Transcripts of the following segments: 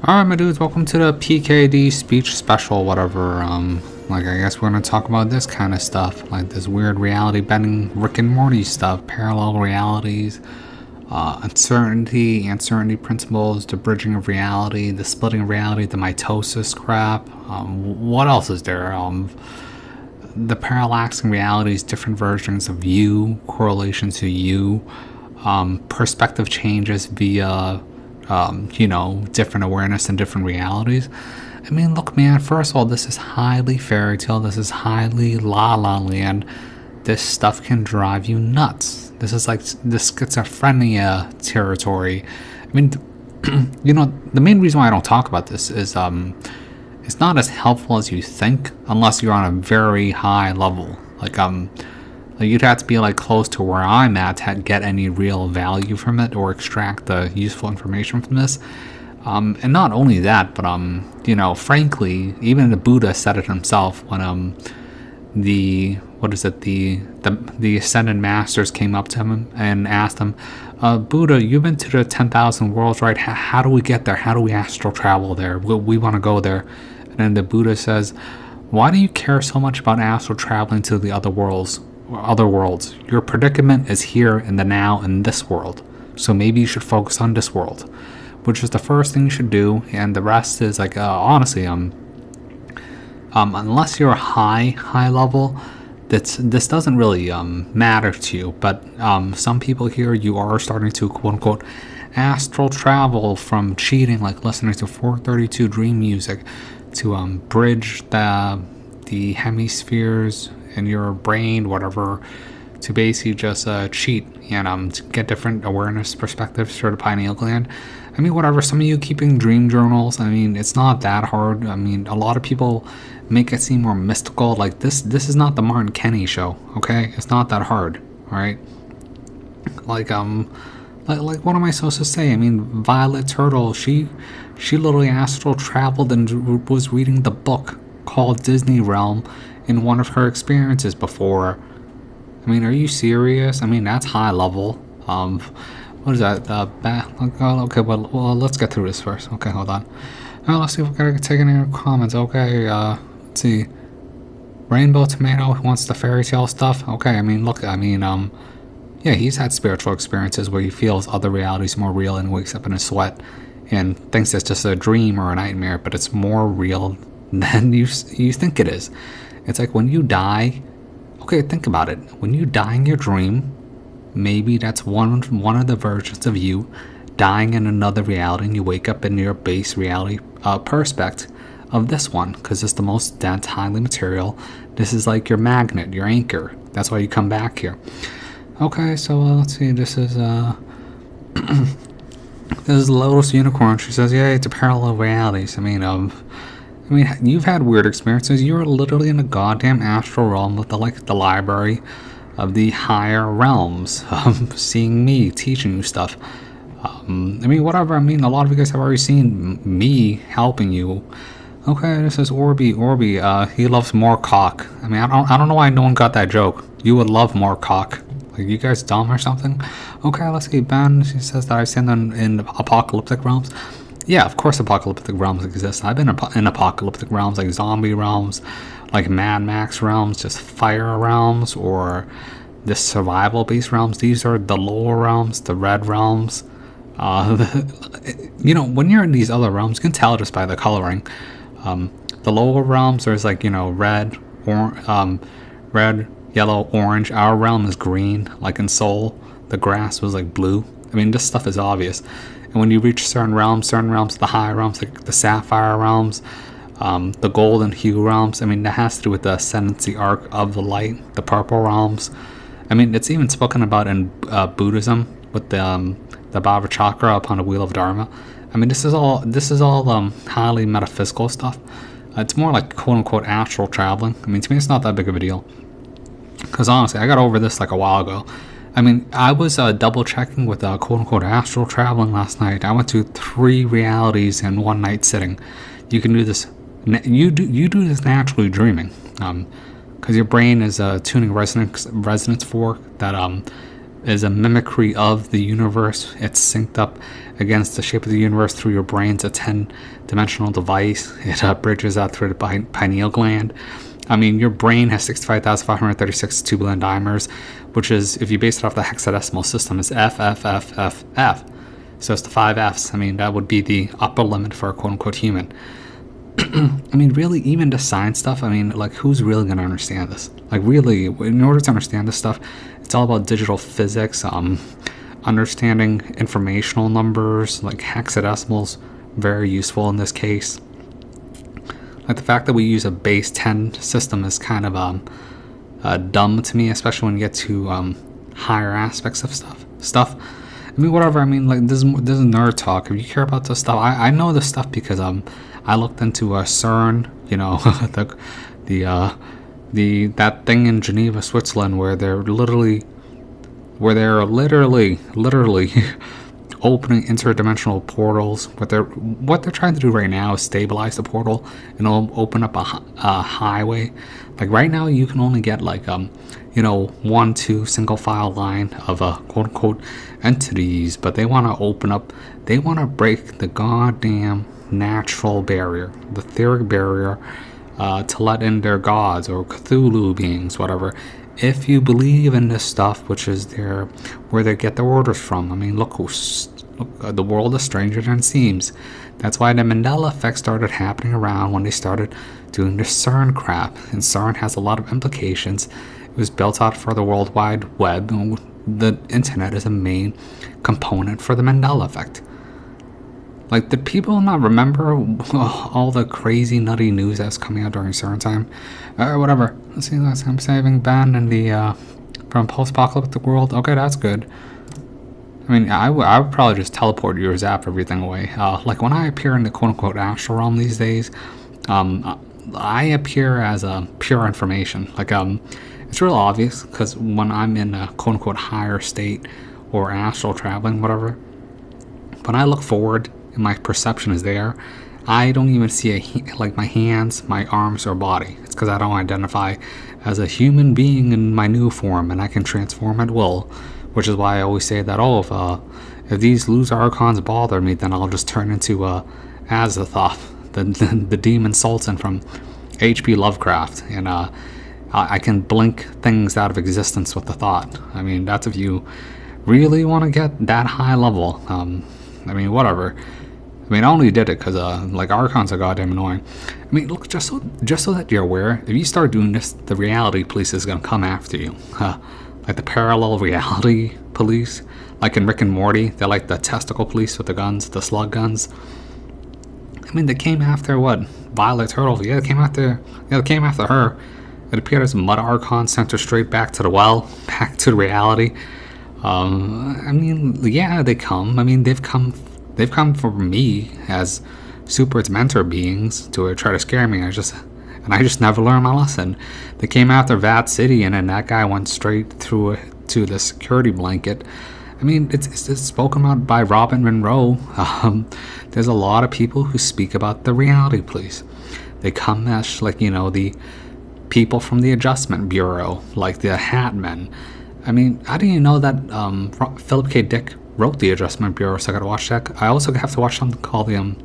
Alright, my dudes, welcome to the PKD speech special, whatever. I guess we're gonna talk about this kind of stuff, like this weird reality bending Rick and Morty stuff, parallel realities, uncertainty principles, the bridging of reality, the splitting of reality, the mitosis crap. What else is there? The parallaxing realities, different versions of you, correlation to you, perspective changes via different awareness and different realities. I mean, look, man, first of all, this is highly fairy tale. This is highly la la land. This stuff can drive you nuts. This is like the schizophrenia territory. I mean, the main reason why I don't talk about this is it's not as helpful as you think unless you're on a very high level. Like you'd have to be like close to where I'm at to get any real value from it or extract the useful information from this. And not only that, but frankly, even the Buddha said it himself when the ascended masters came up to him and asked him, Buddha, you've been to the 10,000 worlds, right? How do we get there? How do we astral travel there? We want to go there. And then the Buddha says, why do you care so much about astral traveling to the other worlds? Your predicament is here in the now in this world, so maybe you should focus on this world, which is the first thing you should do, and the rest is like honestly unless you're high level, this doesn't really matter to you. But some people here, you are starting to quote unquote astral travel from cheating, like listening to 432 dream music to bridge the hemispheres in your brain, whatever, to basically just cheat and to get different awareness perspectives through the pineal gland. I mean, whatever, some of you keeping dream journals, I mean, it's not that hard. I mean, a lot of people make it seem more mystical. Like this is not the Martin Kenny show, okay? It's not that hard, all right? Like what am I supposed to say? I mean, Violet Turtle, she literally astral traveled and was reading the book called Disney Realm in one of her experiences before. I mean, are you serious? I mean, that's high level. What is that? Okay, well, let's get through this first. Okay, hold on. Let's see if we can take any comments. Okay, let's see. Rainbow Tomato wants the fairy tale stuff. Okay, I mean, look, yeah, he's had spiritual experiences where he feels other realities more real and wakes up in a sweat and thinks it's just a dream or a nightmare, but it's more real than you think it is. It's like when you die, okay, think about it. When you die in your dream, maybe that's one of the versions of you dying in another reality, and you wake up in your base reality perspective of this one, because it's the most dense, highly material. This is like your magnet, your anchor. That's why you come back here. Okay, so let's see. This is this is Lotus Unicorn. She says, "Yeah, it's a parallel realities." I mean, you've had weird experiences. You're literally in a goddamn astral realm with the library of the higher realms, seeing me, teaching you stuff. I mean, whatever. I mean, a lot of you guys have already seen me helping you. Okay, this is Orby. He loves more cock. I mean, I don't know why no one got that joke. You would love more cock. Like, you guys dumb or something? Okay, let's see. Ben, she says that I've seen them in apocalyptic realms. Yeah, of course apocalyptic realms exist. I've been in apocalyptic realms, like zombie realms, like Mad Max realms, just fire realms, or the survival-based realms. These are the lower realms, the red realms. When you're in these other realms, you can tell just by the coloring. The lower realms, there's like, red, yellow, orange. Our realm is green, like in Soul. The grass was like blue. I mean, this stuff is obvious. And when you reach certain realms, the high realms, like the sapphire realms, the golden hue realms, I mean, that has to do with the ascendancy arc of the light, the purple realms. I mean, it's even spoken about in Buddhism with the Bhava Chakra upon the wheel of Dharma. I mean, this is all highly metaphysical stuff. It's more like quote unquote astral traveling. I mean, to me, it's not that big of a deal. Because honestly, I got over this like a while ago. I mean, I was double checking with quote unquote astral traveling last night. I went to 3 realities in one night sitting. You can do this. You do this naturally dreaming, because your brain is tuning resonance fork that is a mimicry of the universe. It's synced up against the shape of the universe through your brain's a 10-dimensional device. It bridges out through the pineal gland. I mean, your brain has 65,536 tubule dimers, which is, if you base it off the hexadecimal system, is F, F, F, F, F. So it's the 5 Fs. I mean, that would be the upper limit for a quote-unquote human. I mean, really, even the science stuff, I mean, like, who's really going to understand this? Like, really, in order to understand this stuff, it's all about digital physics, understanding informational numbers, like hexadecimals, very useful in this case. Like, the fact that we use a base 10 system is kind of dumb to me, especially when you get to higher aspects of stuff. I mean, whatever. I mean, like, this is nerd talk. If you care about this stuff, I know this stuff because I looked into CERN, you know, that thing in Geneva, Switzerland, where they're literally opening interdimensional portals. What they're trying to do right now is stabilize the portal and open up a highway. Like, right now, you can only get like 1-2 single file line of quote unquote entities, but they want to open up. They want to break the goddamn natural barrier, the etheric barrier, to let in their gods or Cthulhu beings, whatever. If you believe in this stuff, which is where they get their orders from. I mean, look, the world is stranger than it seems. That's why the Mandela effect started happening around when they started doing the CERN crap. And CERN has a lot of implications. It was built out for the World Wide Web. And the internet is a main component for the Mandela effect. Like, did people not remember all the crazy, nutty news that's coming out during CERN time? Whatever. Let's see, I'm saving Ben in the from post-apocalyptic world. Okay, that's good. I mean, I would probably just teleport or zap everything away. Like, when I appear in the quote-unquote astral realm these days, I appear as pure information. Like, it's real obvious, because when I'm in a quote-unquote higher state or astral traveling, whatever, when I look forward, my perception is there, I don't even see like my hands, my arms, or body. It's because I don't identify as a human being in my new form, and I can transform at will, which is why I always say that, if these loser archons bother me, then I'll just turn into Azathoth, the demon sultan from H.P. Lovecraft, and I can blink things out of existence with the thought. I mean, that's if you really want to get that high level. I mean, whatever. I mean, I only did it because, like, Archons are goddamn annoying. I mean, look, just so that you're aware, if you start doing this, the reality police is going to come after you. Like the parallel reality police, like in Rick and Morty, they're like the testicle police with the guns, the slug guns. I mean, they came after, what, Violet Turtle? Yeah, they came after her. It appeared as Mud Archon sent her straight back to the well, back to the reality. I mean, yeah, they come. I mean, they've come for me as Super's mentor beings to try to scare me. I just never learned my lesson. They came after Vat City, and then that guy went straight through to the security blanket. I mean, it's spoken about by Robin Monroe. There's a lot of people who speak about the reality police. They come as, like, the people from the Adjustment Bureau, like the Hat Men. I mean, I didn't even know that Philip K. Dick wrote the Adjustment Bureau, so I gotta watch that. I also have to watch something called the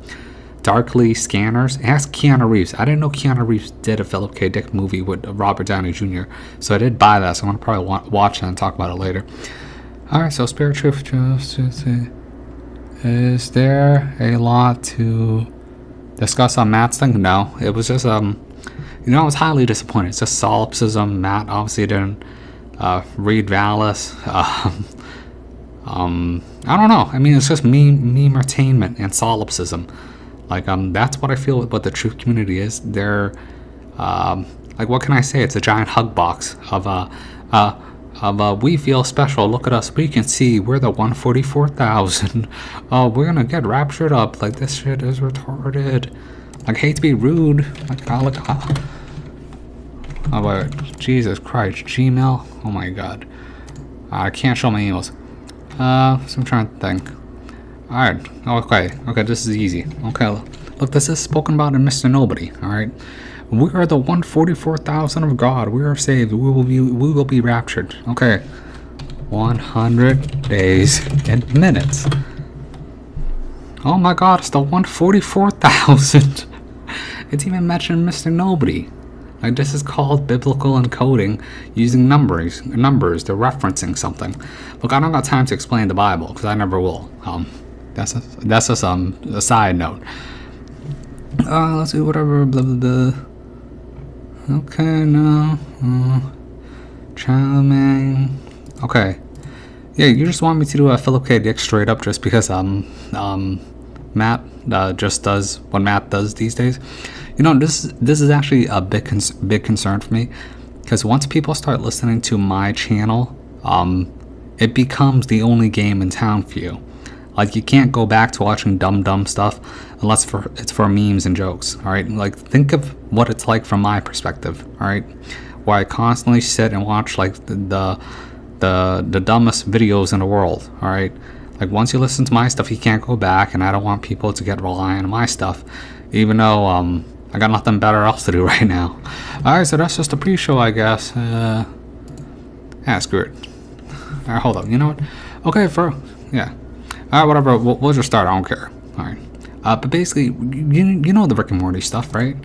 Darkly Scanners. Ask Keanu Reeves. I didn't know Keanu Reeves did a Philip K. Dick movie with Robert Downey Jr., so I did buy that, so I'm gonna probably watch that and talk about it later. Alright, so Spirit Truth. Is there a lot to discuss on Matt's thing? No, it was just, I was highly disappointed. It's just solipsism. Matt obviously didn't read Valis. I don't know. I mean, it's just meme-ertainment and solipsism. Like, that's what I feel what the truth community is. They're, like, what can I say? It's a giant hug box of we feel special. Look at us. We can see we're the 144,000. Oh, we're gonna get raptured up. Like, this shit is retarded. Like, hate to be rude. Like, oh, wait. Jesus Christ. Gmail? Oh my god. I can't show my emails. So I'm trying to think. Alright. Okay, this is easy. Okay, look, this is spoken about in Mr. Nobody. Alright. We are the 144,000 of God. We are saved. We will be raptured. Okay. 100 days in minutes. Oh my god, it's the 144,000. It's even mentioned Mr. Nobody. Like, this is called biblical encoding using numbers. They're referencing something. Look, I don't got time to explain the Bible because I never will. That's just a side note. Let's see, whatever. Blah blah blah. Okay, no. Charming. Okay. Yeah, you just want me to do a Philip K. Dick straight up just because Matt just does what Matt does these days. You know, this is actually a big concern for me, because once people start listening to my channel, it becomes the only game in town for you. Like, you can't go back to watching dumb stuff unless it's for memes and jokes. All right, like, think of what it's like from my perspective. All right, where I constantly sit and watch like the dumbest videos in the world. All right, like, once you listen to my stuff, you can't go back, and I don't want people to get reliant on my stuff, even though I got nothing better else to do right now. All right, so that's just a pre-show, I guess. Yeah, screw it. All right, hold up. You know what? Okay, yeah. All right, whatever. We'll just start. I don't care. All right. But basically, you know the Rick and Morty stuff, right?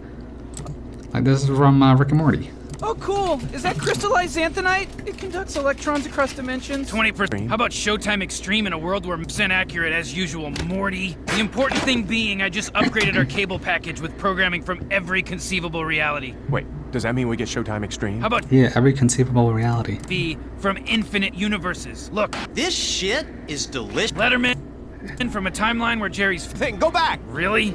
Like, this is from Rick and Morty. Oh, cool. Is that crystallized xanthanite? It conducts electrons across dimensions. 20%. How about Showtime Extreme in a world where percent accurate as usual, Morty? The important thing being, I just upgraded our cable package with programming from every conceivable reality. Wait, does that mean we get Showtime Extreme? How about Yeah, every conceivable reality. B from infinite universes? Look, This shit is delicious. Letterman from a timeline where Jerry's Thing, go back! really?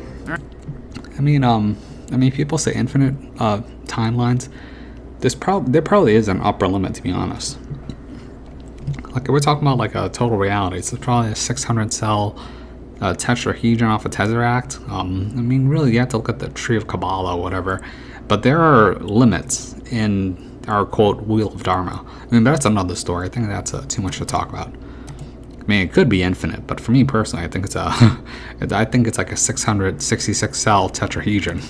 I mean, people say infinite timelines. There probably is an upper limit, to be honest. Like, we're talking about like a total reality. So it's probably a 600 cell tetrahedron off a tesseract. I mean, really, you have to look at the Tree of Kabbalah or whatever. But there are limits in our quote Wheel of Dharma. I mean, that's another story. I think that's too much to talk about. I mean, it could be infinite, but for me personally, I think it's like a 666 cell tetrahedron.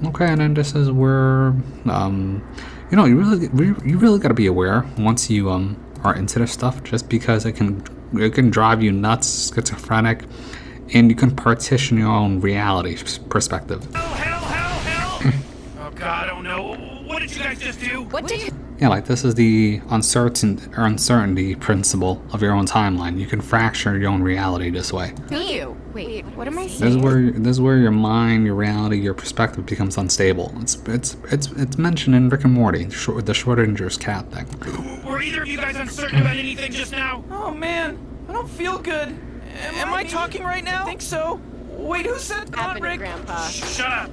Okay, and then this is where, you know, you really got to be aware once you are into this stuff, just because it can drive you nuts, schizophrenic, and you can partition your own reality perspective. Hell! Oh God, I don't know. What did you guys just do? What did you... Yeah, like, this is the uncertainty principle of your own timeline. You can fracture your own reality this way. You. Wait, what am I saying? This is where your mind, your reality, your perspective becomes unstable. It's mentioned in Rick and Morty, the Schrodinger's cat thing. Were either of you guys uncertain about anything just now? Oh, man. I don't feel good. Am I talking right now? I think so. Wait, who said that, Happened to Rick? Grandpa. Shut up!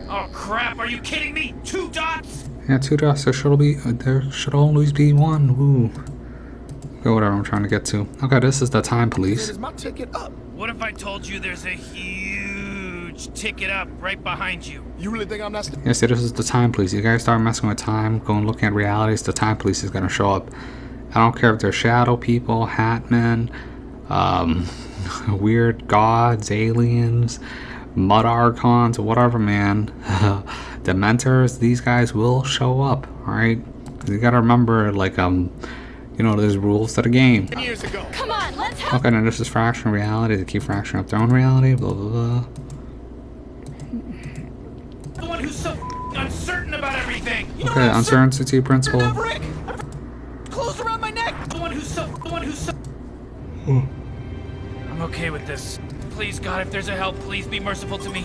Oh crap! Are you kidding me? 2 dots? Yeah, 2 dots. There should always be one. Woo. Go whatever I'm trying to get to. Okay, this is the time police. Is my ticket up? What if I told you there's a huge ticket up right behind you? You really think I'm not... Yeah, see, this is the time police. You guys start messing with time, going looking at realities, the time police is gonna show up. I don't care if they're shadow people, hat men, weird gods, aliens, mud archons, whatever, man. Dementors, these guys will show up, alright? You gotta remember, like, you know, there's rules to the game. Years ago. Come on, let's help. Okay, now this is fracturing reality. They keep fracturing up their own reality, blah, blah, blah. The one who's so uncertain about everything. You know Okay, what uncertainty principle. Enough, Rick! Close around my neck! The one who's so. I'm okay with this. Please, God, if there's a help, please be merciful to me.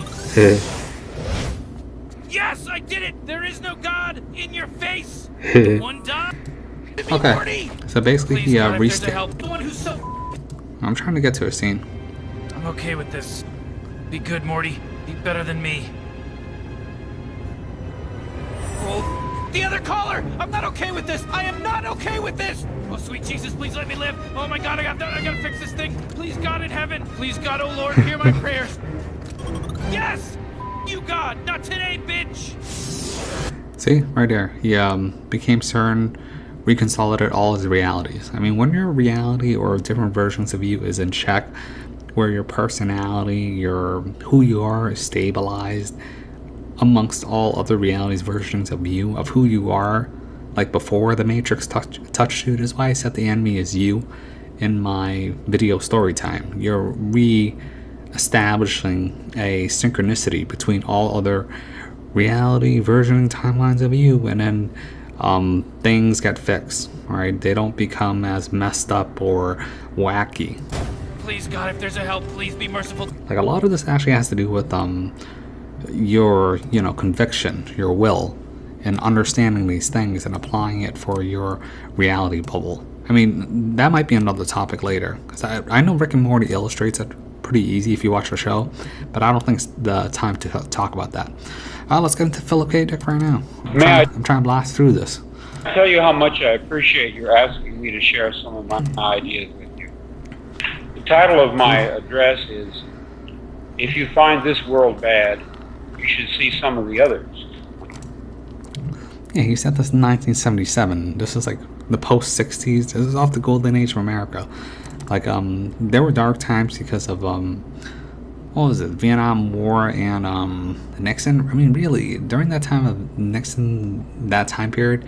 Yes, I did it! There is no God in your face! 1 dot? Okay, so basically Please, he God, if there's a restarted. help. The one who's so. I'm trying to get to a scene. I'm okay with this. Be good, Morty. Be better than me. Oh, the other caller! I'm not okay with this! I am not okay with this! Oh, sweet Jesus, please let me live! Oh my God, I gotta fix this thing! Please, God in heaven! Please, God, oh Lord, hear my prayers! Yes! You, God! Not today, bitch! See, right there. He became certain, reconsolidated all his realities. I mean, when your reality or different versions of you is in check, where your personality, your who you are is stabilized amongst all other realities, versions of you, of who you are, like before the Matrix touched you. This is why I said the enemy is you in my video story time. You're re-establishing a synchronicity between all other reality versioning timelines of you, and then things get fixed, right? They don't become as messed up or wacky. Please, God, if there's a help, please be merciful. Like a lot of this actually has to do with your conviction, your will, and understanding these things and applying it for your reality bubble. I mean, that might be another topic later, because I know Rick and Morty illustrates it pretty easy if you watch the show, but I don't think it's the time to talk about that. Let's get into Philip K. Dick right now. I'm trying to blast through this. I'll tell you how much I appreciate your asking me to share some of my ideas with you. The title of my address is, If You Find This World Bad, You Should See Some of the Others. Yeah, he said this in 1977. This is like the post-60s. This is off the golden age of America. Like, there were dark times because of, what was it, Vietnam War and Nixon. I mean, really, during that time of Nixon, that time period,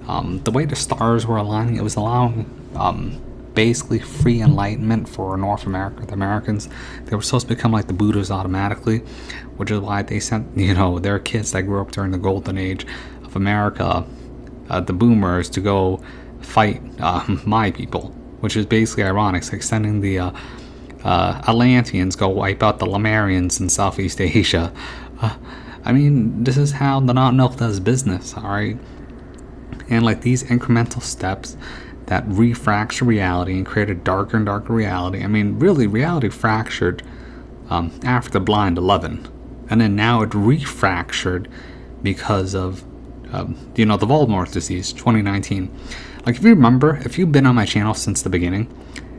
the way the stars were aligning, it was allowing basically free enlightenment for North America. The Americans, they were supposed to become like the Buddhas automatically, which is why they sent, their kids that grew up during the golden age of America, the boomers, to go fight my people, which is basically ironic. It's like sending the Atlanteans go wipe out the Lemurians in Southeast Asia. I mean, this is how the not-milk does business, alright? And like these incremental steps that refracture reality and create a darker and darker reality. I mean, really, reality fractured after the Blind 11. And then now it refractured because of, the Voldemort disease, 2019. Like, if you remember, if you've been on my channel since the beginning,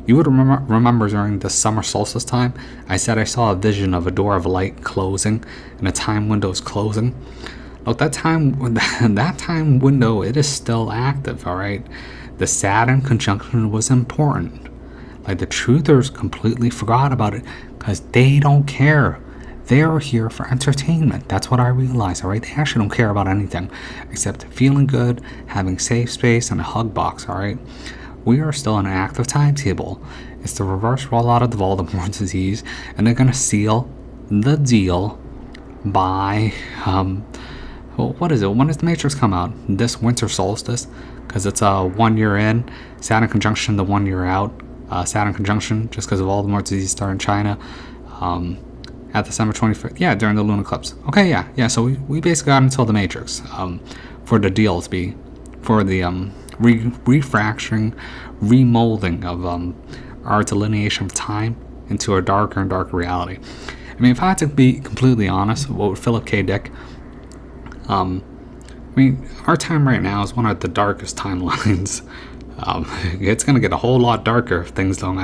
you would remember during the summer solstice time, I said I saw a vision of a door of light closing and a time window is closing. Look, that time window, it is still active, alright? The Saturn conjunction was important. Like, the truthers completely forgot about it because they don't care. They're here for entertainment. That's what I realized, alright? They actually don't care about anything except feeling good, having safe space, and a hug box, alright? We are still in an active timetable. It's the reverse rollout of the Voldemort disease, and they're going to seal the deal by, what is it? When does the Matrix come out? This winter solstice? Because it's 1 year in, Saturn conjunction the 1 year out. Saturn conjunction, just because of Voldemort disease started in China. At December 25th. Yeah, during the lunar eclipse. Okay, yeah. So we basically got until the Matrix for the deal to be, for the refracturing, remolding of our delineation of time into a darker and darker reality. I mean, if I had to be completely honest with Philip K. Dick, I mean, our time right now is one of the darkest timelines. It's going to get a whole lot darker if things don't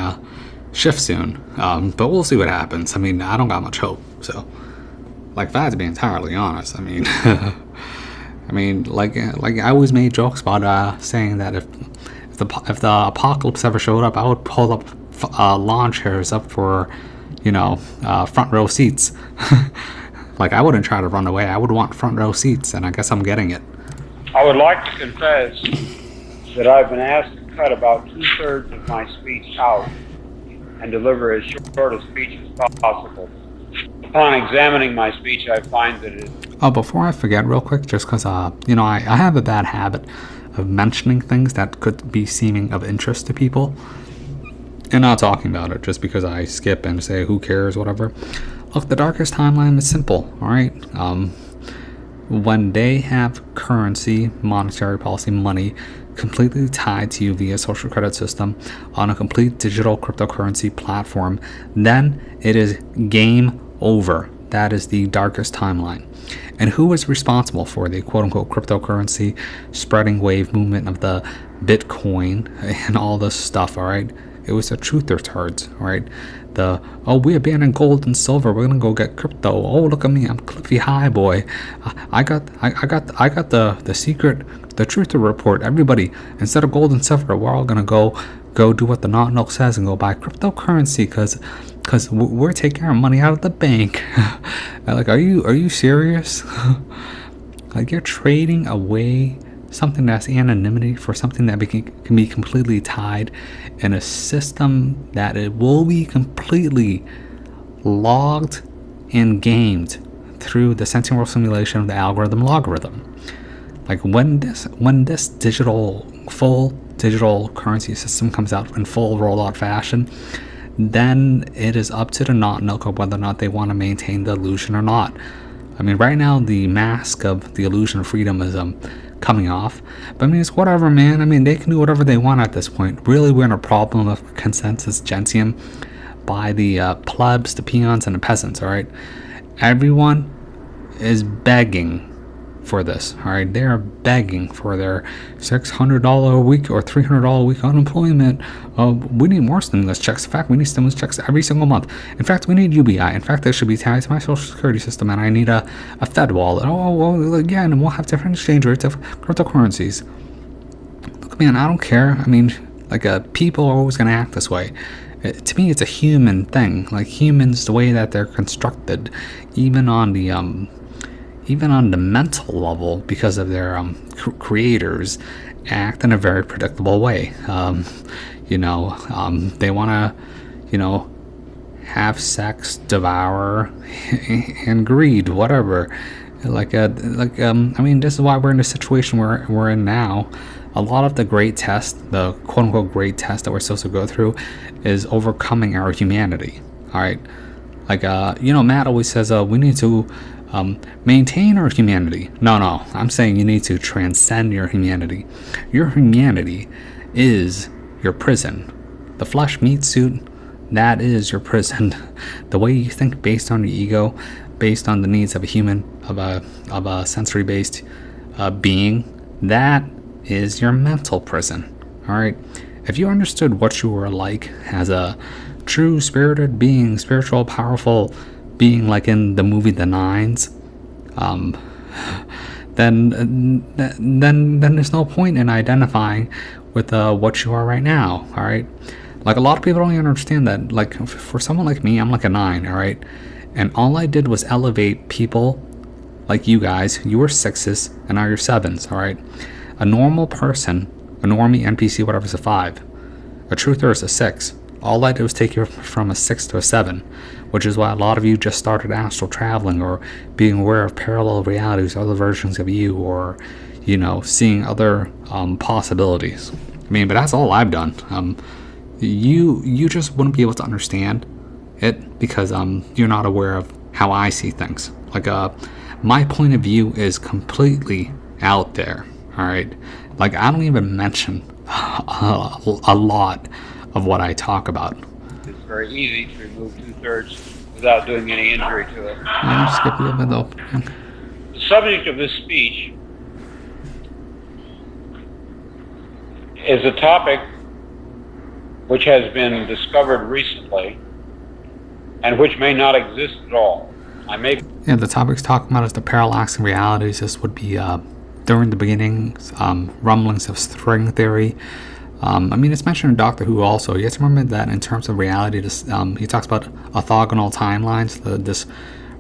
shift soon, but we'll see what happens. I mean, I don't got much hope, so, like, if I had to be entirely honest, I mean, like I always made jokes about saying that if the apocalypse ever showed up, I would pull up lawn chairs up for, front row seats. Like, I wouldn't try to run away. I would want front row seats, and I guess I'm getting it. I would like to confess that I've been asked to cut about 2/3 of my speech out and deliver as short a speech as possible. Upon examining my speech, I find that it is... Oh, before I forget real quick, just because, I have a bad habit of mentioning things that could be seeming of interest to people and not talking about it just because I skip and say, who cares, whatever. Look, the darkest timeline is simple, alright? When they have currency, monetary policy, money, completely tied to you via social credit system on a complete digital cryptocurrency platform, then it is game over. That is the darkest timeline. And who is responsible for the quote-unquote cryptocurrency spreading wave movement of the Bitcoin and all this stuff, alright? It was the truther turds, alright? We abandoned gold and silver, we're gonna go get crypto. Oh, look at me, I'm Cliffy High boy. I got the secret, the truther report. Everybody, instead of gold and silver, we're all gonna go do what the not says and go buy cryptocurrency because we're taking our money out of the bank. Like, are you serious? Like, you're trading away something that's anonymity, for something that can be completely tied in a system that it will be completely logged and gamed through the sensing world simulation of the algorithm logarithm. Like when this full digital currency system comes out in full rollout fashion, then it is up to the not-nilco whether or not they want to maintain the illusion or not. I mean, right now the mask of the illusion of freedom is coming off, but I mean, it's whatever, man. I mean, they can do whatever they want at this point. Really, we're in a problem of consensus gentium by the plebs, the peons, and the peasants. All right, everyone is begging for this. All right, they are begging for their $600 a week or $300 a week unemployment. We need more stimulus checks. In fact, we need stimulus checks every single month. In fact, we need UBI. In fact, they should be tied to my social security system, and I need a Fed wallet. Oh, well, yeah, and we'll have different exchange rates of cryptocurrencies. Look, man, I don't care. I mean, like, people are always going to act this way. To me, it's a human thing. Like, humans, the way that they're constructed, even on the mental level, because of their creators, act in a very predictable way. They want to, have sex, devour, and greed, whatever. I mean, this is why we're in the situation we're in now. A lot of the great test, the quote-unquote great test that we're supposed to go through, is overcoming our humanity. All right, like Matt always says, we need to maintain our humanity. No, I'm saying you need to transcend your humanity. Your humanity is your prison. The flesh meat suit, that is your prison. The way you think based on your ego, based on the needs of a human, of a sensory-based being, that is your mental prison. All right. If you understood what you were like as a true spirited being, spiritual, powerful being, like in the movie The Nines, then there's no point in identifying with what you are right now. All right, like a lot of people don't even understand that. Like for someone like me, I'm like a 9. All right, and all I did was elevate people like you guys. You were 6s, and now you're 7s. All right, a normal person, a normie, NPC, whatever, is a 5. A truther is a 6. All I did was take you from a 6 to a 7, which is why a lot of you just started astral traveling or being aware of parallel realities, other versions of you, or, seeing other possibilities. I mean, but that's all I've done. You just wouldn't be able to understand it because you're not aware of how I see things. Like, my point of view is completely out there, all right? Like, I don't even mention a lot of what I talk about. It's very easy to remove 2/3 without doing any injury to it. I'll skip a little bit though. The subject of this speech is a topic which has been discovered recently and which may not exist at all. Yeah, the topic's talking about is the parallaxing realities. This would be during the beginning, rumblings of string theory. I mean, it's mentioned in Doctor Who also. You have to remember that in terms of reality, this, he talks about orthogonal timelines, this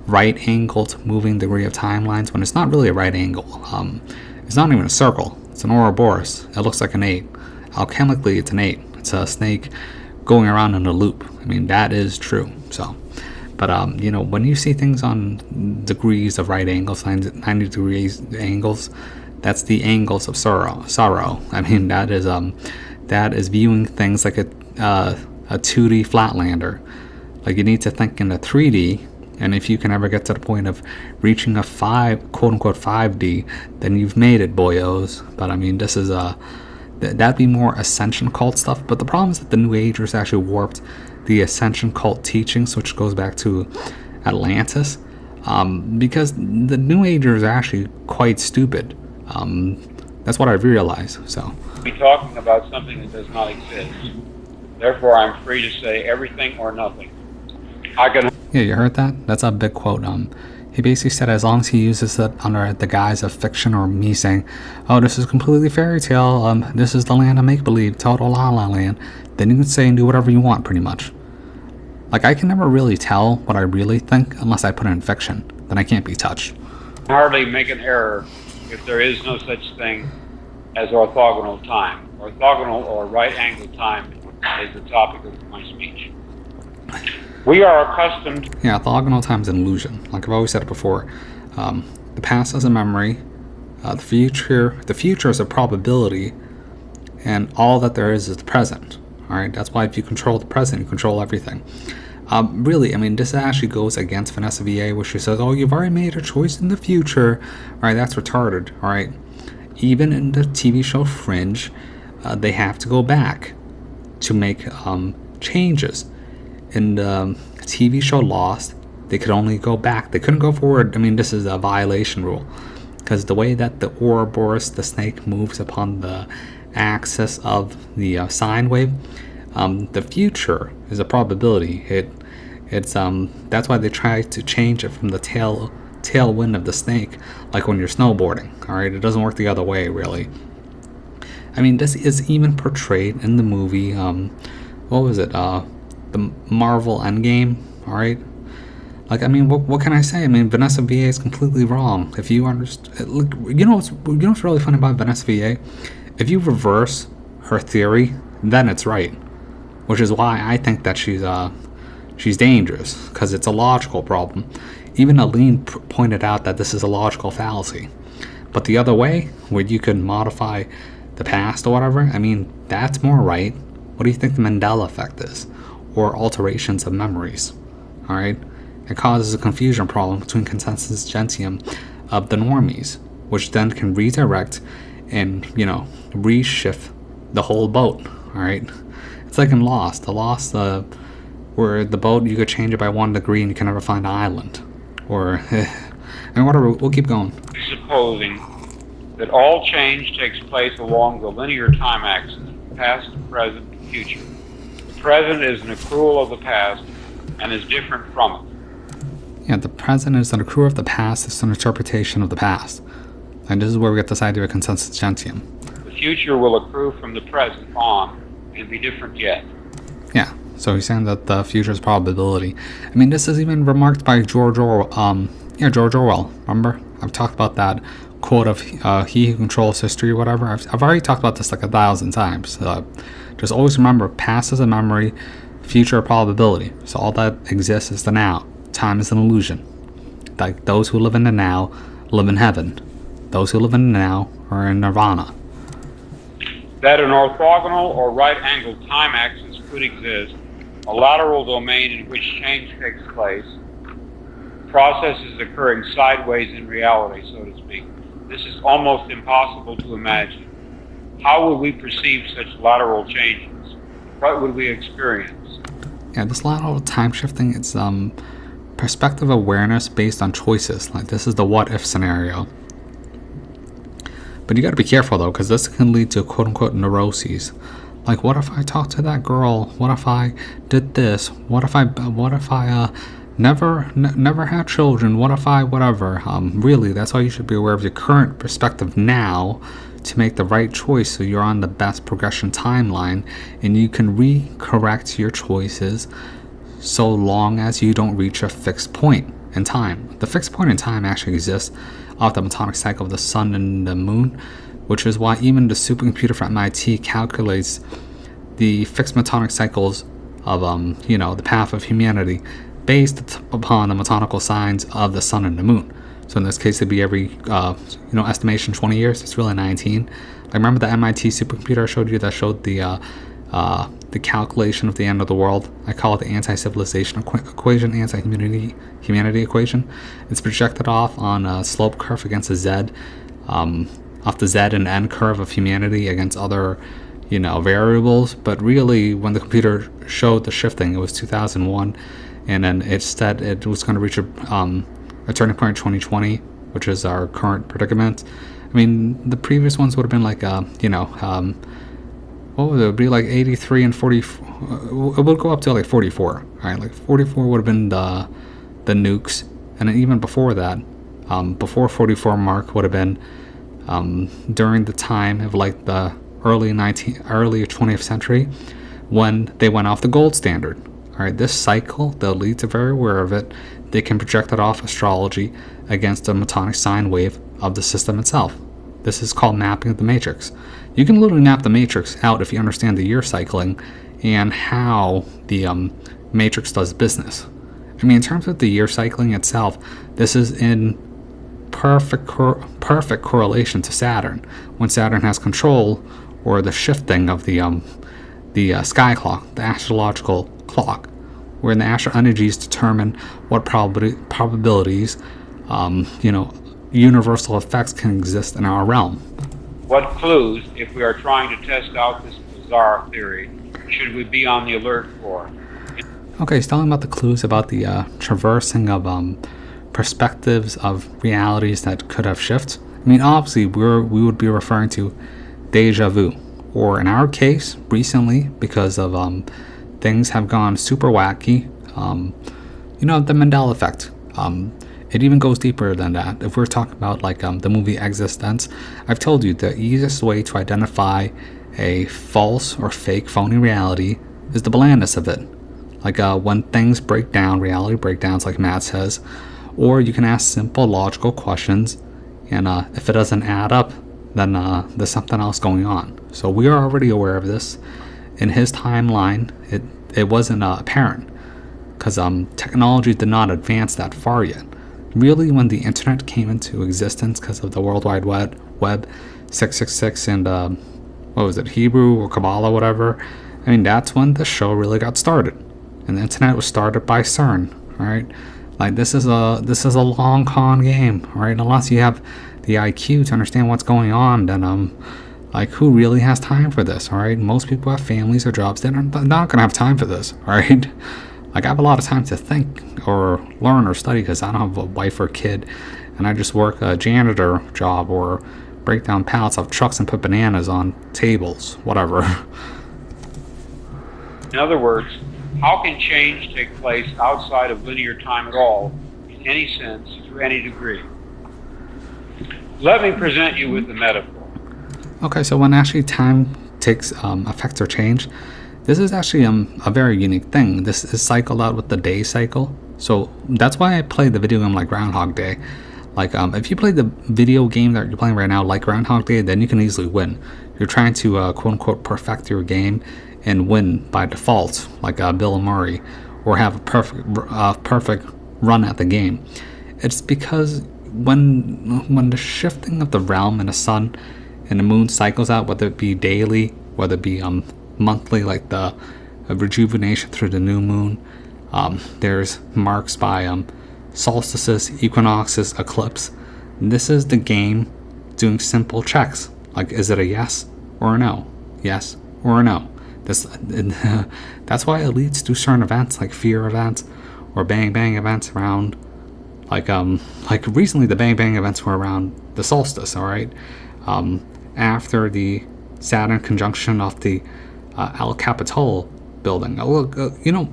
right-angled moving degree of timelines, when it's not really a right angle. It's not even a circle. It's an Ouroboros. It looks like an 8. Alchemically, it's an 8. It's a snake going around in a loop. I mean, that is true. So, but when you see things on degrees of right angles, 90 degrees angles, that's the angles of sorrow. I mean, that is viewing things like a 2D flatlander. Like, you need to think in a 3D, and if you can ever get to the point of reaching a quote-unquote 5D, then you've made it, boyos. But I mean, this is that'd be more ascension cult stuff. But the problem is that the New Agers actually warped the ascension cult teachings, which goes back to Atlantis, because the New Agers are actually quite stupid. That's what I've realized. So, be talking about something that does not exist. Therefore, I'm free to say everything or nothing. Yeah, you heard that? That's a big quote. He basically said as long as he uses it under the guise of fiction, or me saying, oh, this is completely fairy tale, this is the land of make-believe, total la-la land, then you can say and do whatever you want, pretty much. Like, I can never really tell what I really think unless I put it in fiction. Then I can't be touched. Hardly make an error if there is no such thing as orthogonal time. Orthogonal or right-angled time is the topic of my speech. We are accustomed. Yeah, orthogonal time is an illusion. Like I've always said it before. The past is a memory. The future is a probability, and all that there is the present. All right, that's why if you control the present, you control everything. Really, I mean, this actually goes against Vanessa VA, where she says, "Oh, you've already made a choice in the future." All right, that's retarded. All right, even in the TV show Fringe, they have to go back to make changes. In the TV show Lost, they could only go back. They couldn't go forward. I mean, this is a violation rule, because the way that the Ouroboros, the snake, moves upon the axis of the sine wave, the future is a probability. It's that's why they try to change it from the tailwind of the snake, like when you're snowboarding. All right, it doesn't work the other way, really. I mean, this is even portrayed in the movie. What was it? The Marvel Endgame. All right. Like, I mean, what can I say? I mean, Vanessa VA is completely wrong. If you understand, look, you know what's really funny about Vanessa VA? If you reverse her theory, then it's right. Which is why I think that she's dangerous, because it's a logical problem. Even Aline pointed out that this is a logical fallacy. But the other way, where you can modify the past or whatever, I mean, that's more right. What do you think the Mandela effect is? Or alterations of memories? All right. It causes a confusion problem between consensus gentium of the normies, which then can redirect and, reshift the whole boat. All right, it's like in Lost. Where the boat, you could change it by 1 degree and you can never find an island. Or, and whatever. We'll keep going. Supposing that all change takes place along the linear time axis, past, present, future. The present is an accrual of the past and is different from it. Yeah, the present is an accrual of the past. It's an interpretation of the past. And this is where we get this idea of consensus gentium. The future will accrue from the present on and be different yet. Yeah, so he's saying that the future is probability. I mean, this is even remarked by George Orwell. George Orwell. Remember? I've talked about that quote of he who controls history or whatever. I've already talked about this like 1,000 times. Just always remember, past is a memory, future a probability. So all that exists is the now. Time is an illusion. Like, those who live in the now live in heaven. Those who live in the now are in nirvana. That an orthogonal or right-angled time axis could exist, a lateral domain in which change takes place, processes occurring sideways in reality, so to speak. This is almost impossible to imagine. How would we perceive such lateral changes? What would we experience? Yeah, this lateral time shifting, it's perspective awareness based on choices. Like, this is the what if scenario. But you got to be careful though, because this can lead to quote unquote neuroses. Like, what if I talked to that girl? What if I did this? What if I never had children? What if I whatever? Really, that's why you should be aware of your current perspective now to make the right choice, so you're on the best progression timeline and you can re-correct your choices so long as you don't reach a fixed point in time. The fixed point in time actually exists off the metonic cycle of the sun and the moon, which is why even the supercomputer from MIT calculates the fixed metonic cycles of the path of humanity based upon the metonical signs of the sun and the moon. So in this case, it'd be every estimation 20 years. It's really 19. I remember the MIT supercomputer I showed you that showed the calculation of the end of the world. I call it the anti-civilization equation, anti-humanity equation. It's projected off on a slope curve against a z, off the z and n curve of humanity against other, variables. But really, when the computer showed the shifting, it was 2001, and then it said it was going to reach a turning point in 2020, which is our current predicament. I mean, the previous ones would have been like, what would it be, like 83 and 44? It would go up to like 44. Right, like 44 would have been the nukes, and then even before that, before 44 mark would have been during the time of like the early 20th century, when they went off the gold standard. All right, this cycle, the elites are very aware of it. They can project it off astrology against the metonic sine wave of the system itself. This is called mapping of the matrix. You can literally map the matrix out if you understand the year cycling and how the matrix does business. I mean, in terms of the year cycling itself, this is in perfect correlation to Saturn. When Saturn has control, or the shifting of the sky clock, the astrological clock, where the astral energies determine what probabilities, universal effects can exist in our realm. What clues, if we are trying to test out this bizarre theory, should we be on the alert for? Okay, he's talking about the clues about the traversing of perspectives of realities that could have shifted. I mean, obviously, we would be referring to deja vu, or in our case, recently, because of things have gone super wacky. The Mandela effect. It even goes deeper than that. If we're talking about like the movie Existence, I've told you the easiest way to identify a false or fake, phony reality is the blandness of it. Like when things break down, reality breakdowns, like Matt says, or you can ask simple logical questions, and if it doesn't add up, then there's something else going on. So we are already aware of this. In his timeline, it wasn't apparent, because technology did not advance that far yet. Really, when the internet came into existence because of the World Wide Web 666 and what was it, Hebrew or Kabbalah, whatever, I mean, that's when the show really got started. And the internet was started by CERN, alright? Like, this is a long con game, alright? Unless you have the IQ to understand what's going on, then like, who really has time for this, alright? Most people have families or jobs. They're not gonna have time for this, alright? Like, I have a lot of time to think or learn or study because I don't have a wife or kid, and I just work a janitor job or break down pallets of trucks and put bananas on tables, whatever. In other words, how can change take place outside of linear time at all, in any sense, to any degree? Let me present you with the metaphor. Okay, so when actually time takes effect or change, this is actually a very unique thing. This is cycled out with the day cycle. So that's why I play the video game like Groundhog Day. Like, if you play the video game that you're playing right now like Groundhog Day, then you can easily win. You're trying to quote-unquote perfect your game and win by default, like Bill Murray, or have a perfect run at the game. It's because when the shifting of the realm and the sun and the moon cycles out, whether it be daily, whether it be monthly, like the rejuvenation through the new moon, there's marks by solstices, equinoxes, eclipse. This is the game doing simple checks, like, is it a yes or a no? Yes or a no? That's why it leads to certain events like fear events or bang bang events around, like recently the bang bang events were around the solstice, all right, after the Saturn conjunction of the El Capital building. Look,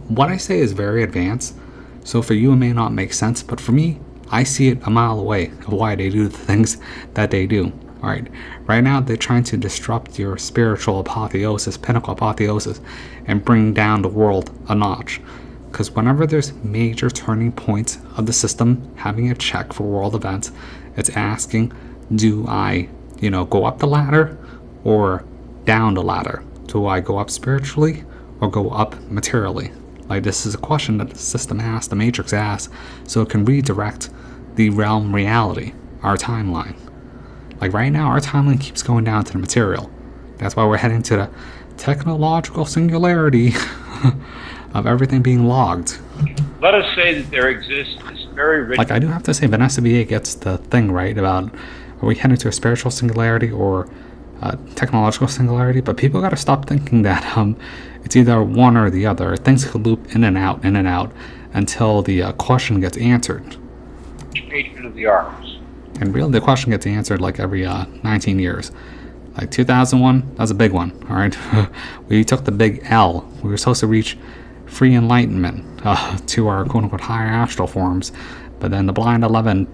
what I say is very advanced, so for you it may not make sense, but for me, I see it a mile away of why they do the things that they do. Alright, right now they're trying to disrupt your spiritual apotheosis, pinnacle apotheosis, and bring down the world a notch. Because whenever there's major turning points of the system having a check for world events, it's asking, do I, go up the ladder or down the ladder? Do I go up spiritually or go up materially? Like, this is a question that the system asks, the matrix asks, so it can redirect the realm reality, our timeline. Like, right now, our timeline keeps going down to the material. That's why we're heading to the technological singularity of everything being logged. Let us say that there exists this very rich... Like, I do have to say, Vanessa BA gets the thing right about, are we heading to a spiritual singularity or technological singularity? But people got to stop thinking that it's either one or the other. Things could loop in and out, until the question gets answered. Patron of the arts. And really, the question gets answered like every 19 years. Like 2001, that was a big one, all right? We took the big L. We were supposed to reach free enlightenment to our quote-unquote higher astral forms, but then the blind 11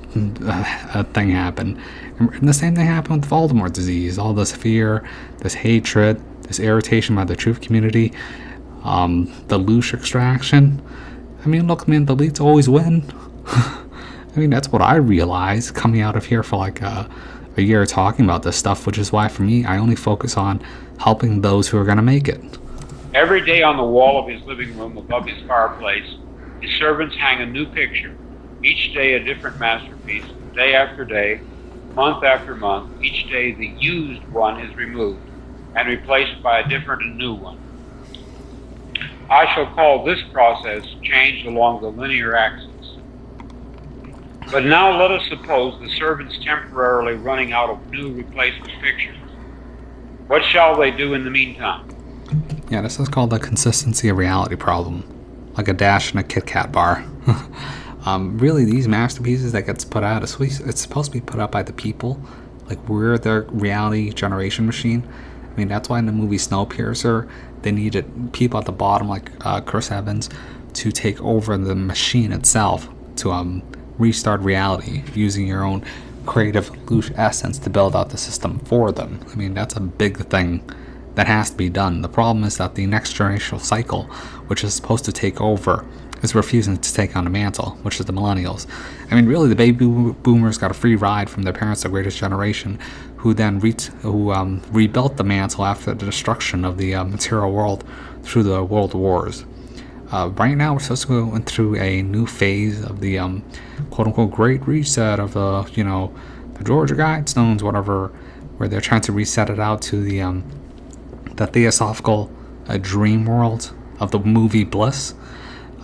thing happened. And the same thing happened with Voldemort disease. All this fear, this hatred, this irritation by the truth community, the loosh extraction. I mean, look, man, the elites always win. I mean, that's what I realized coming out of here for like a year talking about this stuff, which is why for me, I only focus on helping those who are going to make it. Every day on the wall of his living room above his fireplace, his servants hang a new picture. Each day a different masterpiece, day after day, month after month. Each day the used one is removed and replaced by a different and new one. I shall call this process change along the linear axis. But now let us suppose the servants temporarily running out of new replacement pictures. What shall they do in the meantime? Yeah, this is called the consistency of reality problem, like a dash in a Kit Kat bar. Really, these masterpieces that gets put out, it's supposed to be put out by the people. Like, we're their reality generation machine. I mean, that's why in the movie Snowpiercer, they needed people at the bottom, like Chris Evans, to take over the machine itself to restart reality using your own creative loose essence to build out the system for them. I mean, that's a big thing that has to be done. The problem is that the next generational cycle, which is supposed to take over, is refusing to take on the mantle, which is the millennials. I mean, really, the baby boomers got a free ride from their parents, the greatest generation, who then rebuilt the mantle after the destruction of the material world through the world wars. Right now, we're supposed to go through a new phase of the quote-unquote Great Reset of the Georgia Guidestones, whatever, where they're trying to reset it out to the theosophical dream world of the movie Bliss.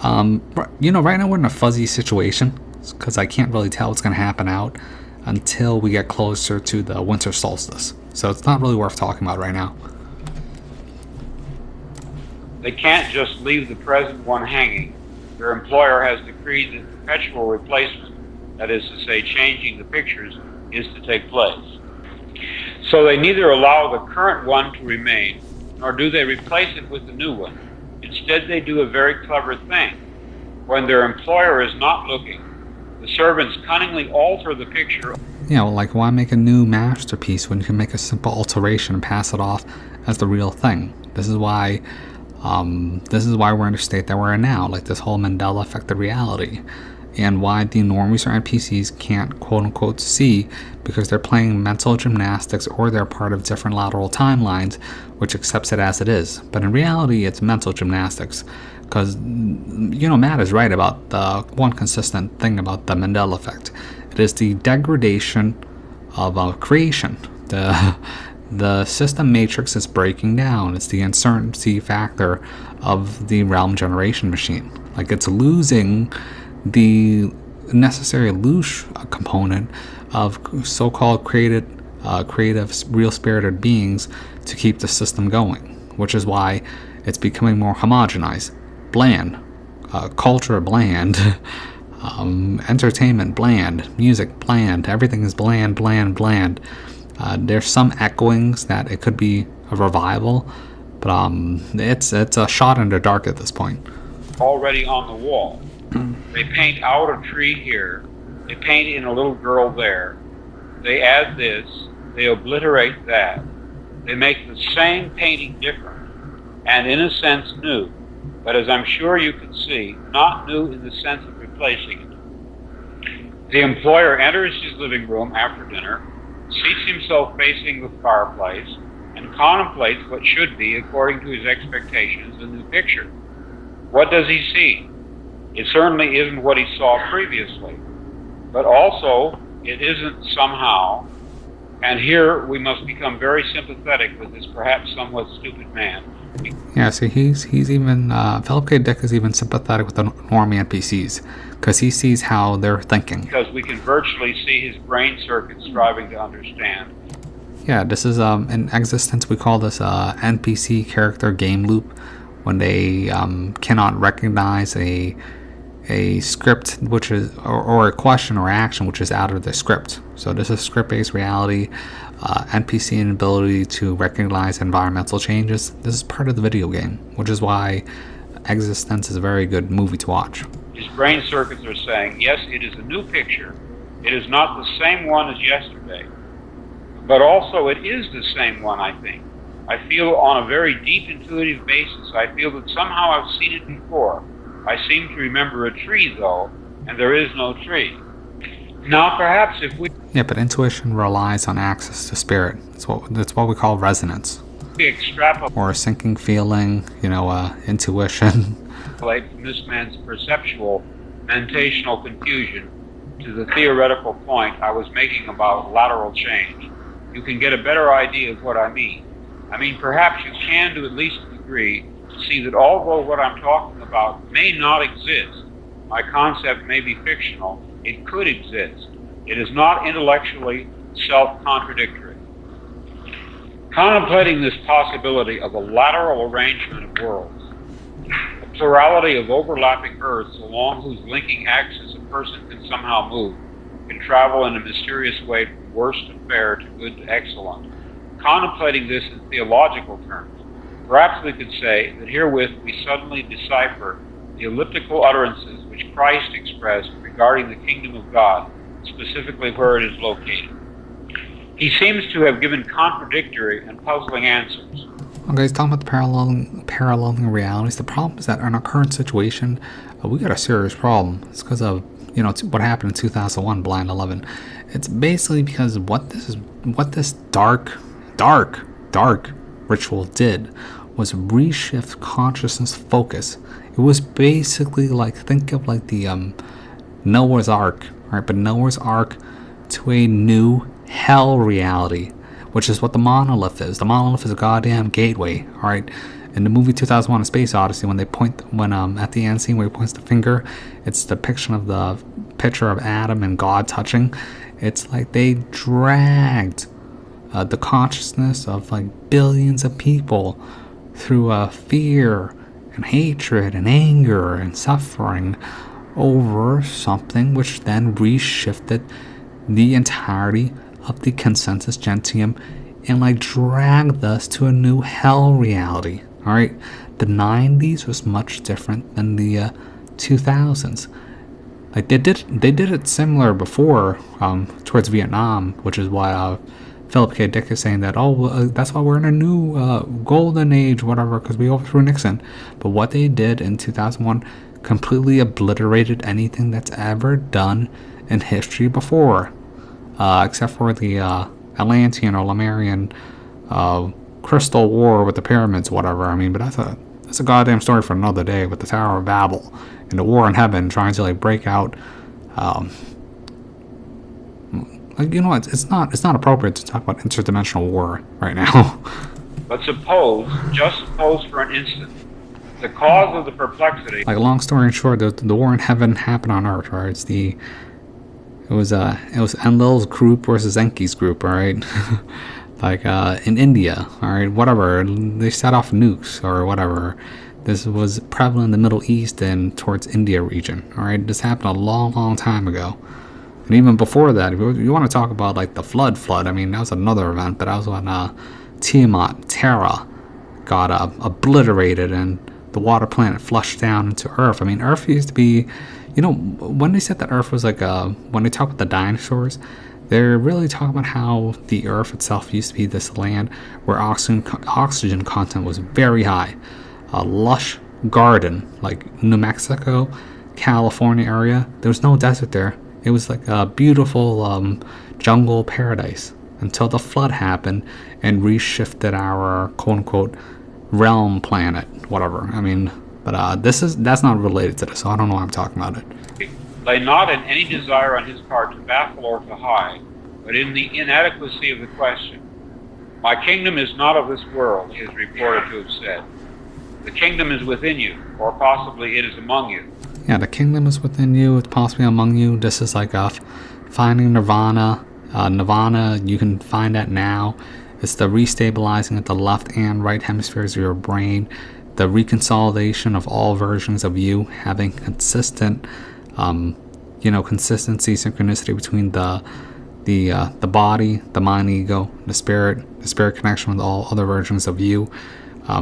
Right now we're in a fuzzy situation because I can't really tell what's going to happen out until we get closer to the winter solstice. So it's not really worth talking about right now. They can't just leave the present one hanging. Their employer has decreed that perpetual replacement, that is to say, changing the pictures, is to take place. So they neither allow the current one to remain, nor do they replace it with the new one. Instead, they do a very clever thing. When their employer is not looking, the servants cunningly alter the picture. Like, why make a new masterpiece when you can make a simple alteration and pass it off as the real thing? This is why we're in the state that we're in now, like this whole Mandela effect of reality, and why the normies or NPCs can't quote-unquote see, because they're playing mental gymnastics or they're part of different lateral timelines, which accepts it as it is. But in reality, it's mental gymnastics, because, Matt is right about the one consistent thing about the Mandela effect. It is the degradation of creation. The system matrix is breaking down. It's the uncertainty factor of the realm generation machine. Like, it's losing the necessary loose component of so-called creative, real-spirited beings to keep the system going, which is why it's becoming more homogenized, bland, culture bland, entertainment bland, music bland, everything is bland. There's some echoings that it could be a revival, but it's a shot in the dark at this point. Already on the wall. They paint out a tree here. They paint in a little girl there. They add this. They obliterate that. They make the same painting different, and in a sense new, but as I'm sure you can see, not new in the sense of replacing it. The employer enters his living room after dinner, seats himself facing the fireplace, and contemplates what should be, according to his expectations, a new picture. What does he see? It certainly isn't what he saw previously, but also it isn't somehow, and here we must become very sympathetic with this perhaps somewhat stupid man. Yeah, see, he's even, Philip K. Dick is even sympathetic with the normie NPCs, because he sees how they're thinking. Because we can virtually see his brain circuits striving to understand. Yeah, this is, in existence, we call this NPC character game loop, when they cannot recognize a script which is, or a question or action which is out of the script. So this is script-based reality, NPC inability to recognize environmental changes. This is part of the video game, which is why Existence is a very good movie to watch. His brain circuits are saying, yes, it is a new picture. It is not the same one as yesterday. But also it is the same one, I think. I feel on a very deep intuitive basis, I feel that somehow I've seen it before. I seem to remember a tree, though, and there is no tree. Now, perhaps if we Yeah, but intuition relies on access to spirit. That's what we call resonance, extrapolate or a sinking feeling. Intuition. from this man's perceptual, mentational confusion to the theoretical point I was making about lateral change, you can get a better idea of what I mean. I mean, perhaps you can, to at least a degree, see that although what I'm talking about may not exist, my concept may be fictional, it could exist. It is not intellectually self-contradictory. Contemplating this possibility of a lateral arrangement of worlds, a plurality of overlapping Earths along whose linking axis a person can somehow move, can travel in a mysterious way from worst to fair to good to excellent. Contemplating this in theological terms, perhaps we could say that herewith we suddenly decipher the elliptical utterances which Christ expressed regarding the kingdom of God, specifically where it is located. He seems to have given contradictory and puzzling answers. Okay, he's talking about the paralleling realities. The problem is that in our current situation, we got a serious problem. It's because of what happened in 2001, Blind 11. It's basically because what this dark ritual did was reshift consciousness focus. It was basically like, think of like the Noah's Ark, right? But Noah's Ark to a new hell reality, which is what the monolith is. The monolith is a goddamn gateway, all right? In the movie 2001: A Space Odyssey, when at the end scene where he points the finger, it's the depiction of the picture of Adam and God touching. It's like they dragged the consciousness of like billions of people through fear and hatred and anger and suffering over something which then reshifted the entirety of the consensus gentium and like dragged us to a new hell reality. All right, the 90s was much different than the 2000s. Like they did it similar before towards Vietnam, which is why Philip K. Dick is saying that that's why we're in a new golden age, whatever, because we overthrew Nixon. But what they did in 2001 completely obliterated anything that's ever done in history before, except for the Atlantean or Lemurian crystal war with the pyramids, whatever. I mean, but that's a goddamn story for another day, with the Tower of Babel and the war in heaven trying to like break out. It's not appropriate to talk about interdimensional war right now. But just suppose for an instant, the cause of the perplexity. Like, long story short, the war in heaven happened on Earth, right? It was Enlil's group versus Enki's group, all right? Like in India, all right, whatever. They set off nukes or whatever. This was prevalent in the Middle East and towards India region, all right? This happened a long time ago. And even before that, if you want to talk about like the flood, I mean, that was another event, but that was when Tiamat, Terra, got obliterated and the water planet flushed down into Earth. I mean, Earth used to be, when they said that Earth was like when they talk about the dinosaurs, they're really talking about how the Earth itself used to be this land where oxygen content was very high. A lush garden, like New Mexico, California area. There was no desert there. It was like a beautiful jungle paradise until the flood happened and reshifted our quote-unquote realm planet, whatever. I mean, but that's not related to this, so I don't know why I'm talking about it. Lay not in any desire on his part to baffle or to hide, but in the inadequacy of the question. My kingdom is not of this world, he is reported to have said. The kingdom is within you, or possibly it is among you. Yeah, the kingdom is within you, it's possibly among you. This is like finding nirvana. Nirvana, you can find that now. It's the restabilizing of the left and right hemispheres of your brain, the reconsolidation of all versions of you, having consistent, consistency, synchronicity between the body, the mind, ego, the spirit connection with all other versions of you,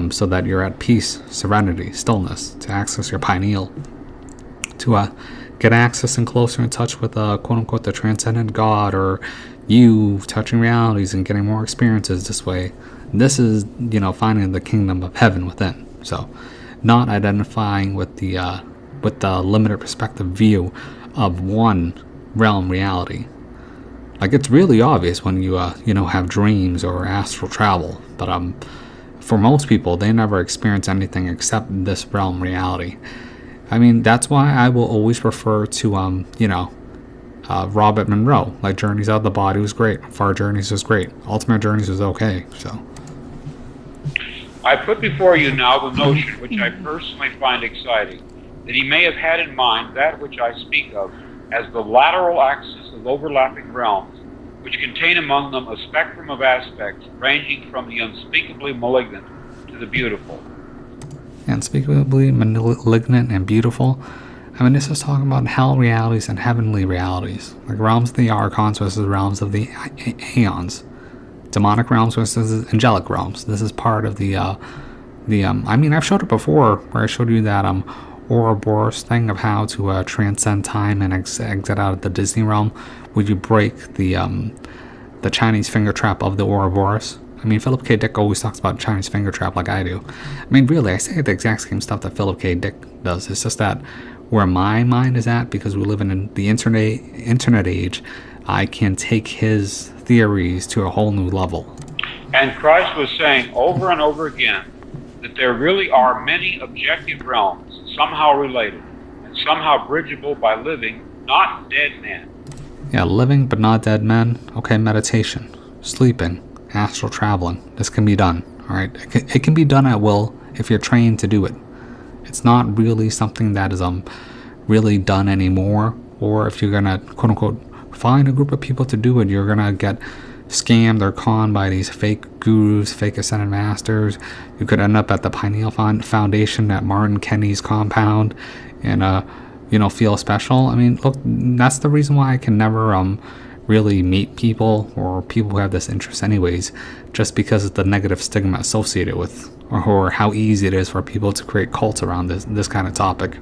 so that you're at peace, serenity, stillness, to access your pineal, to get access and closer in touch with quote-unquote the transcendent God, or you touching realities and getting more experiences this way. This is, finding the kingdom of heaven within. So not identifying with the limited perspective view of one realm reality. Like, it's really obvious when you you know, have dreams or astral travel, but for most people, they never experience anything except this realm reality. I mean, that's why I will always refer to you know, Robert Monroe. Like, Journeys Out of the Body was great, Far Journeys was great, Ultimate Journeys was okay. So I put before you now the notion, which I personally find exciting, that he may have had in mind that which I speak of as the lateral axis of overlapping realms, which contain among them a spectrum of aspects ranging from the unspeakably malignant to the beautiful. unspeakably malignant and beautiful. I mean, this is talking about hell realities and heavenly realities, like realms of the archons versus realms of the aeons, demonic realms versus angelic realms. This is part of the I mean, I've showed it before, where I showed you that Ouroboros thing of how to transcend time and exit out of the Disney realm. Would you break the Chinese finger trap of the Ouroboros? I mean, Philip K. Dick always talks about Chinese finger trap like I do. I mean, really, I say the exact same stuff that Philip K. Dick does. It's just that where my mind is at, because we live in the internet age, I can take his theories to a whole new level. And Christ was saying over and over again that there really are many objective realms, somehow related, and somehow bridgeable by living, not dead men. Yeah, living but not dead men. Okay, meditation, sleeping, astral traveling. This can be done, alright? It can be done at will if you're trained to do it. It's not really something that is really done anymore, or if you're gonna quote unquote find a group of people to do it, you're gonna get scammed or conned by these fake gurus, fake ascended masters. You could end up at the Pineal Foundation at Martin Kenny's compound and you know, feel special. I mean, look, that's the reason why I can never really meet people or people who have this interest anyways, just because of the negative stigma associated with, or how easy it is for people to create cults around this kind of topic.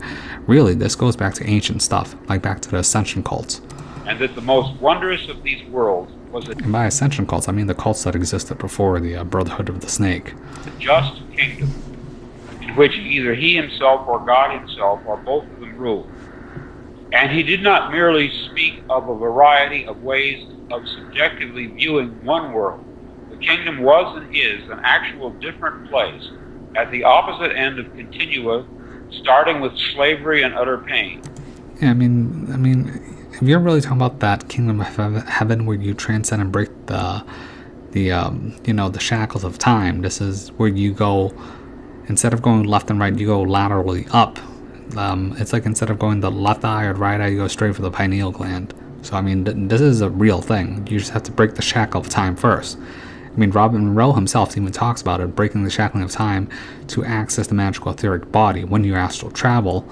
Really, this goes back to ancient stuff, like back to the ascension cults. And that the most wondrous of these worlds was And by ascension cults, I mean the cults that existed before the Brotherhood of the Snake. the just kingdom, in which either he himself or God himself or both of them ruled. And he did not merely speak of a variety of ways of subjectively viewing one world. The kingdom was and is an actual different place at the opposite end of continua, starting with slavery and utter pain. Yeah, I mean, if you're really talking about that kingdom of heaven where you transcend and break the you know, the shackles of time, this is where you go, instead of going left and right, you go laterally up. It's like instead of going the left eye or right eye, you go straight for the pineal gland. So I mean, this is a real thing. You just have to break the shackle of time first. I mean, Robert Monroe himself even talks about it, breaking the shackling of time to access the magical etheric body when you astral travel,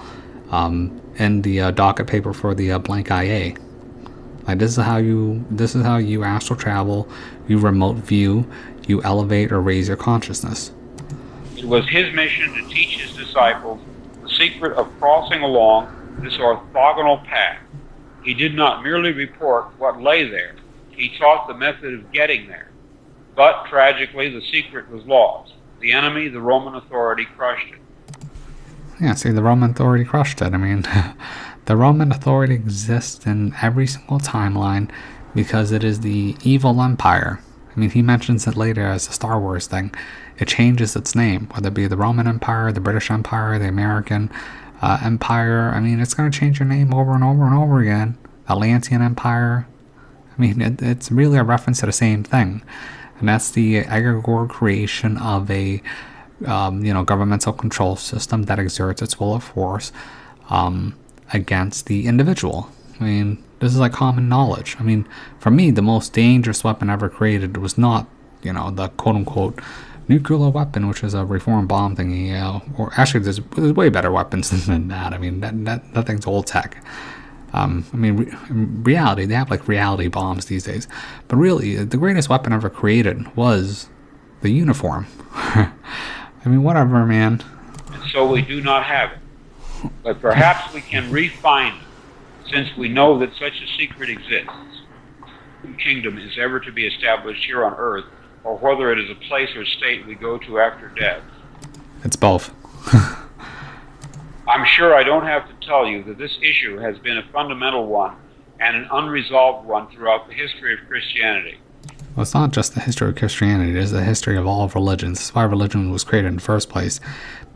in the docket paper for the blank IA. Like, this is how you astral travel, you remote view, you elevate or raise your consciousness. It was his mission to teach his disciples the secret of crossing along this orthogonal path. He did not merely report what lay there, he taught the method of getting there. But, tragically, the secret was lost. The enemy, the Roman authority, crushed it. Yeah, see, the Roman authority crushed it. I mean, the Roman authority exists in every single timeline because it is the evil empire. I mean, he mentions it later as a Star Wars thing. It changes its name, whether it be the Roman Empire, the British Empire, the American Empire. I mean, it's going to change your name over and over and over again. Atlantean Empire. I mean, it's really a reference to the same thing. And that's the egregore creation of a you know, governmental control system that exerts its will of force against the individual. I mean, this is like common knowledge. I mean, for me, the most dangerous weapon ever created was not, you know, the quote-unquote nuclear weapon, which is a reform bomb thingy, or actually there's way better weapons than that. I mean, that thing's old tech. I mean, in reality, they have like reality bombs these days. But really, the greatest weapon ever created was the uniform. I mean, whatever, man. And so we do not have it. But perhaps we can refine it, since we know that such a secret exists. No kingdom is ever to be established here on earth, or whether it is a place or state we go to after death. It's both. I'm sure I don't have to tell you that this issue has been a fundamental one, and an unresolved one throughout the history of Christianity. Well, it's not just the history of Christianity, it is the history of all religions. That's why religion was created in the first place.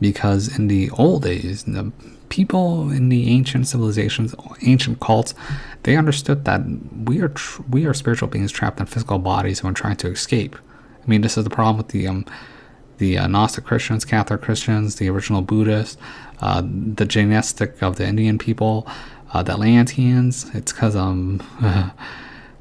Because in the old days, the people in the ancient civilizations, ancient cults, they understood that we are spiritual beings trapped in physical bodies and we're trying to escape. I mean, this is the problem with the Gnostic Christians, Catholic Christians, the original Buddhists, the Jainistic of the Indian people, the Atlanteans. It's because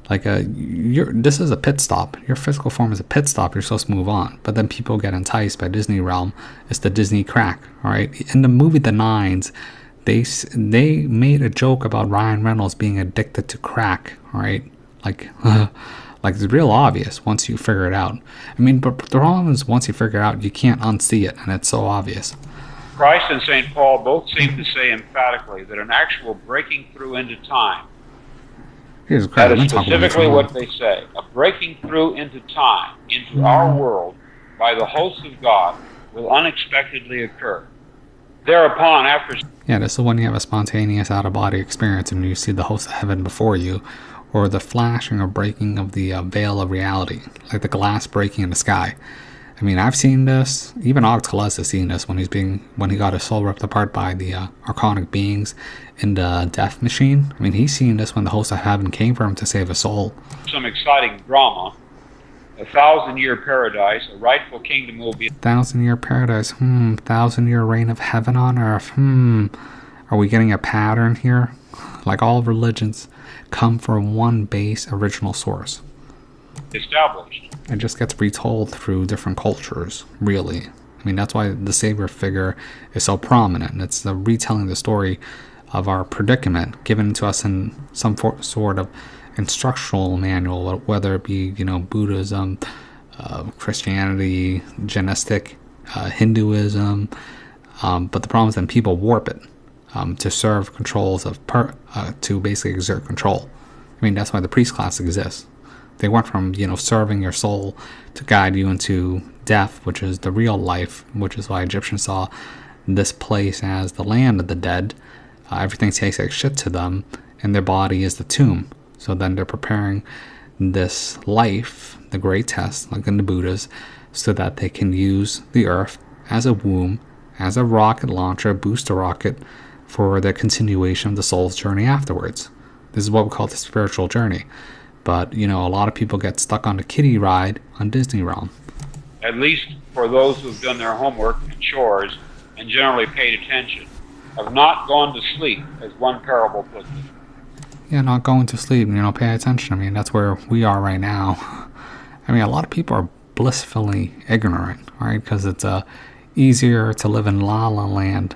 this is a pit stop. Your physical form is a pit stop. You're supposed to move on. But then people get enticed by Disney realm. It's the Disney crack. All right. In the movie The Nines, they made a joke about Ryan Reynolds being addicted to crack. All right. Like it's real obvious once you figure it out. I mean, but the problem is once you figure it out, you can't unsee it, and it's so obvious. Christ and St. Paul both seem to say emphatically that an actual breaking through into time. That is specifically what they say. A breaking through into time, into our world, by the hosts of God, will unexpectedly occur. Thereupon, after... Yeah, this is when you have a spontaneous out-of-body experience and you see the hosts of heaven before you, or the flashing or breaking of the veil of reality, like the glass breaking in the sky. I mean, I've seen this. Even Oxcalus has seen this when he got his soul ripped apart by the archonic beings in the death machine. I mean, he's seen this when the host of heaven came for him to save his soul. Some exciting drama. A 1,000-year paradise, a rightful kingdom will be... 1,000-year paradise. 1,000-year reign of heaven on earth. Are we getting a pattern here? Like all religions come from one base original source. Established. It just gets retold through different cultures, really. I mean, that's why the Savior figure is so prominent. It's the retelling the story of our predicament given to us in some sort of instructional manual, whether it be, Buddhism, Christianity, Jainistic, Hinduism. But the problem is that people warp it to serve controls to basically exert control. I mean, that's why the priest class exists. They went from, serving your soul to guide you into death, which is the real life, which is why Egyptians saw this place as the land of the dead. Everything tastes like shit to them, and their body is the tomb. So then they're preparing this life, the great test, like in the Buddhas, so that they can use the earth as a womb, as a rocket launcher, booster rocket, for the continuation of the soul's journey afterwards. This is what we call the spiritual journey. But, a lot of people get stuck on the kiddie ride on Disney Realm. At least for those who've done their homework and chores and generally paid attention, have not gone to sleep, as one parable puts it. Yeah, not going to sleep, pay attention. I mean, that's where we are right now. I mean, a lot of people are blissfully ignorant, right? Because it's easier to live in La La Land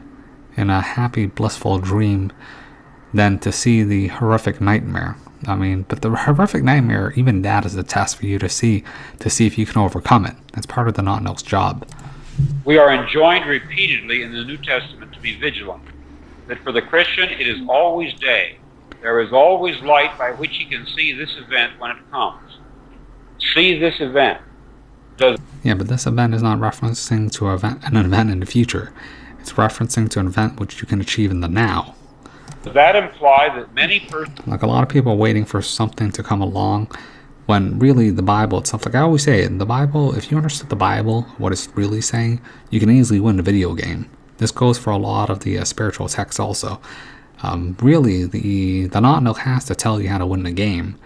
in a happy, blissful dream than to see the horrific nightmare. I mean, but the horrific nightmare, even that is a test for you to see if you can overcome it. That's part of the not-know's job. We are enjoined repeatedly in the New Testament to be vigilant, that for the Christian it is always day. There is always light by which he can see this event when it comes. See this event. Yeah, but this event is not referencing to an event in the future. It's referencing to an event which you can achieve in the now. Does that imply that many persons... Like a lot of people are waiting for something to come along when really the Bible itself, like I always say, the Bible, if you understood the Bible, what it's really saying, you can easily win the video game. This goes for a lot of the spiritual texts also. Really, the not-know has to tell you how to win the game.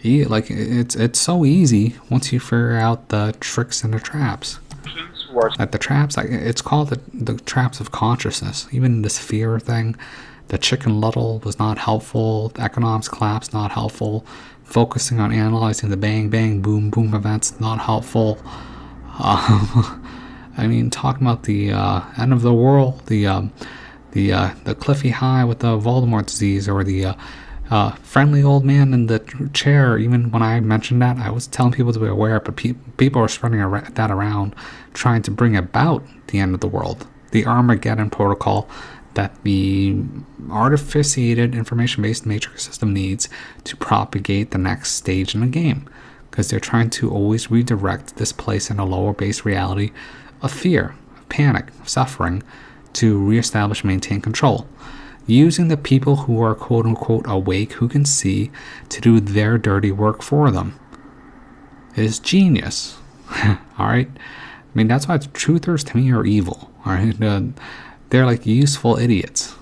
It's so easy once you figure out the tricks and the traps. Like the traps, it's called the traps of consciousness. Even this fear thing, the Chicken Little was not helpful. The economics collapse, not helpful. Focusing on analyzing the bang, bang, boom, boom events, not helpful. I mean, talking about the end of the world, the Cliffy High with the Voldemort disease, or the friendly old man in the chair. Even when I mentioned that, I was telling people to be aware, but people are spreading that around, trying to bring about the end of the world. The Armageddon protocol that the artificiated information-based matrix system needs to propagate the next stage in the game, because they're trying to always redirect this place in a lower base reality of fear, of panic, of suffering, to reestablish and maintain control. using the people who are quote-unquote awake, who can see, to do their dirty work for them. It is genius. Alright? I mean, that's why truthers to me are evil. Alright? They're like useful idiots.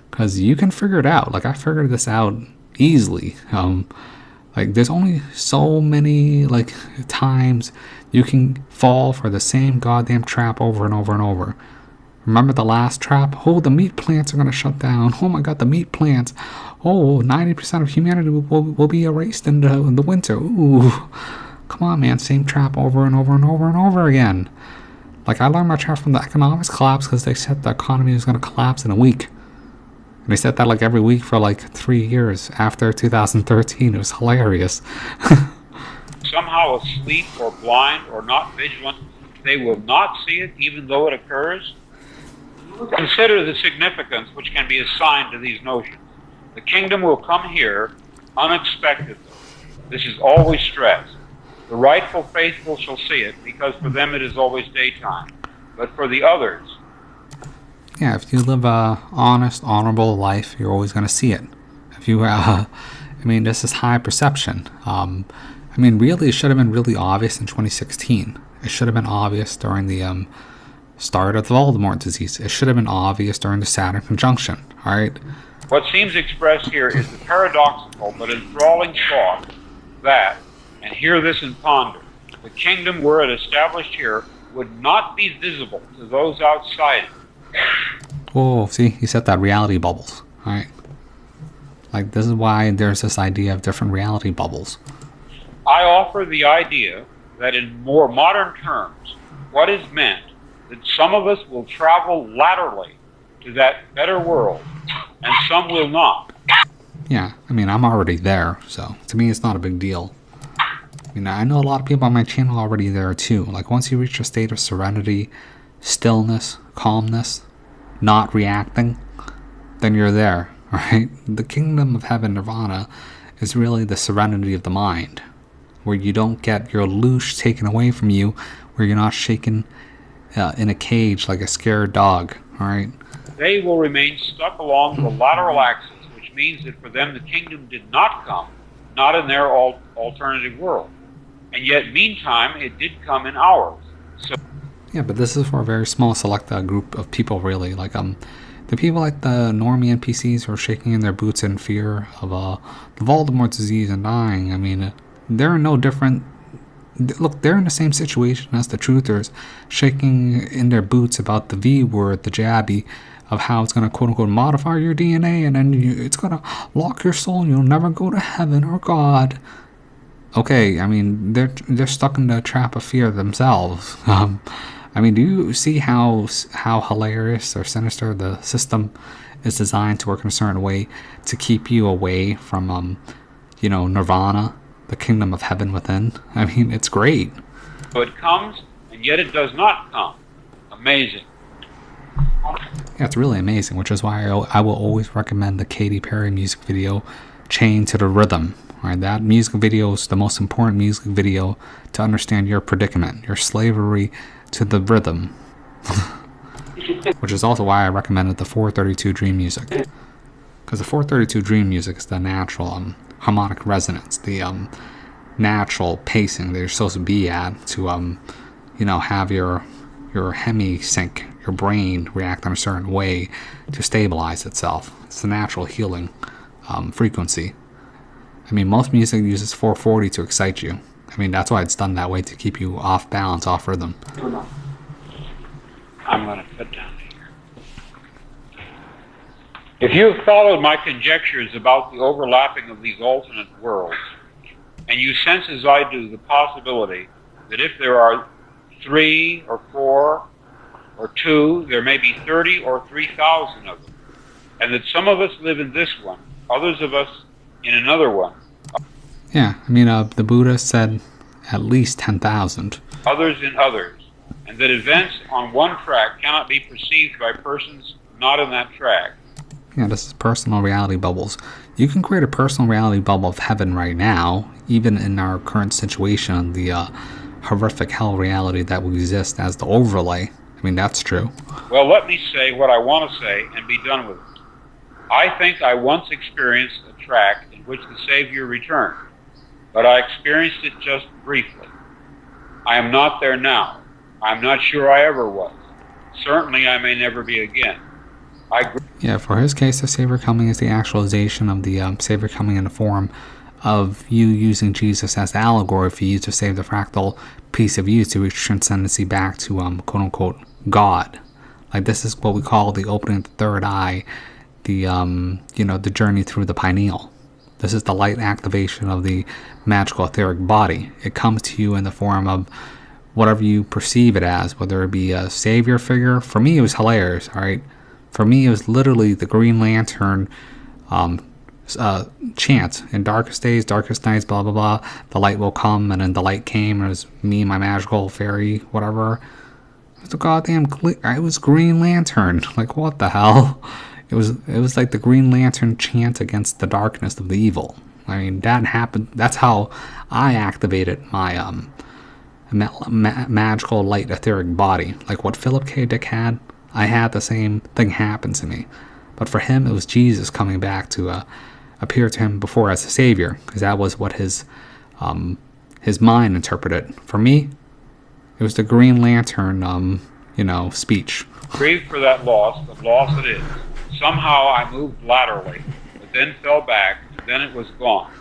Because you can figure it out. Like, I figured this out easily. Like, there's only so many, like, times you can fall for the same goddamn trap over and over and over. Remember the last trap? Oh, the meat plants are going to shut down. Oh my god, the meat plants. Oh, 90% of humanity will be erased in the winter. Ooh. Come on, man. Same trap over and over and over and over again. Like, I learned my trap from the economics collapse because they said the economy was going to collapse in a week. And they said that like every week for like 3 years after 2013. It was hilarious. Somehow asleep or blind or not vigilant, they will not see it even though it occurs. Consider the significance which can be assigned to these notions. The kingdom will come here unexpectedly. This is always stressed. The rightful faithful shall see it, because for them it is always daytime. But for the others... Yeah, if you live a honest, honorable life, you're always going to see it. If you, I mean, this is high perception. I mean, really, it should have been really obvious in 2016. It should have been obvious during the start of the Voldemort disease. It should have been obvious during the Saturn conjunction. All right. What seems expressed here is the paradoxical but enthralling thought that, and hear this and ponder, the kingdom were it established here would not be visible to those outside it. Oh, see, he said that reality bubbles. All right. Like, this is why there's this idea of different reality bubbles. I offer the idea that in more modern terms, what is meant that some of us will travel laterally to that better world, and some will not. Yeah, I mean, I'm already there, so to me it's not a big deal. I mean, I know a lot of people on my channel already there too. Like, once you reach a state of serenity, stillness, calmness, not reacting, then you're there, right? The kingdom of heaven, nirvana, is really the serenity of the mind, where you don't get your loosh taken away from you, where you're not shaken in a cage like a scared dog, all right? They will remain stuck along the lateral axis, which means that for them the kingdom did not come, not in their alternative world. And yet, meantime, it did come in ours. So, yeah, but this is for a very small select group of people, really. Like, the people like the normie NPCs who are shaking in their boots in fear of the Voldemort disease and dying. I mean, they're no different. Look, they're in the same situation as the truthers, shaking in their boots about the V word, the jabby, of how it's going to quote-unquote modify your DNA, and then it's going to lock your soul and you'll never go to heaven or God. Okay, I mean, they're stuck in the trap of fear themselves. I mean, do you see how hilarious or sinister the system is designed to work in a certain way to keep you away from, you know, nirvana, the kingdom of heaven within? I mean, it's great. So it comes, and yet it does not come. Amazing. Yeah, it's really amazing, which is why I will always recommend the Katy Perry music video, Chained to the Rhythm. Right, that music video is the most important music video to understand your predicament, your slavery to the rhythm. Which is also why I recommended the 432 Dream music. Because the 432 Dream music is the natural harmonic resonance, the natural pacing that you're supposed to be at to, you know, have your hemi-sync, your brain react in a certain way to stabilize itself. It's the natural healing frequency. I mean, most music uses 440 to excite you. I mean, that's why it's done that way, to keep you off balance, off rhythm. I'm going to cut down here. If you have followed my conjectures about the overlapping of these alternate worlds, and you sense as I do the possibility that if there are 3 or 4 or 2, there may be 30 or 3,000 of them, and that some of us live in this one, others of us in another one. Yeah, I mean, the Buddha said at least 10,000. Others in others, and that events on one track cannot be perceived by persons not in that track. Yeah, this is personal reality bubbles. You can create a personal reality bubble of heaven right now, even in our current situation, the horrific hell reality that will exist as the overlay. I mean, that's true. Well, let me say what I want to say and be done with it. I think I once experienced a track in which the Savior returned, but I experienced it just briefly. I am not there now. I'm not sure I ever was. Certainly I may never be again. Yeah, for his case, the Savior coming is the actualization of the Savior coming in the form of you using Jesus as the allegory for you to save the fractal piece of you to reach transcendency back to quote-unquote God. Like, this is what we call the opening of the third eye, the the journey through the pineal. This is the light activation of the magical etheric body. It comes to you in the form of whatever you perceive it as, whether it be a savior figure. For me, it was hilarious, all right? For me, it was literally the Green Lantern chant. In darkest days, darkest nights, blah, blah, blah, the light will come, and then the light came, and it was me, my magical fairy, whatever. It was the goddamn, it was Green Lantern. Like, what the hell? It was like the Green Lantern chant against the darkness of the evil. I mean, that happened. That's how I activated my magical light etheric body. Like what Philip K. Dick had, I had the same thing happen to me. But for him, it was Jesus coming back to appear to him before as a savior, because that was what his mind interpreted. For me, it was the Green Lantern, speech. Grieve for that loss, but loss it is. Somehow I moved laterally, but then fell back, and then it was gone.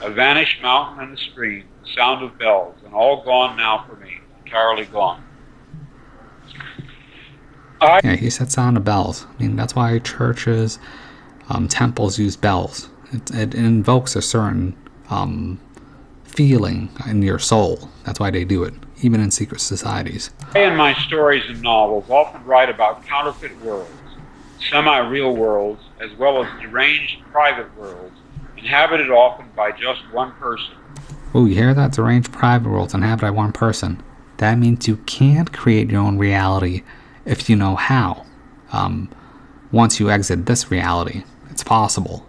A vanished mountain and a stream, the sound of bells, and all gone now for me, entirely gone. Yeah, he said sound of bells. I mean, that's why churches, temples use bells. It invokes a certain feeling in your soul. That's why they do it, even in secret societies. I, in my stories and novels, often write about counterfeit worlds, semi-real worlds, as well as deranged private worlds, inhabited often by just one person. Oh, you hear that? Deranged private worlds inhabited by one person. That means you can't create your own reality if you know how. Once you exit this reality, it's possible.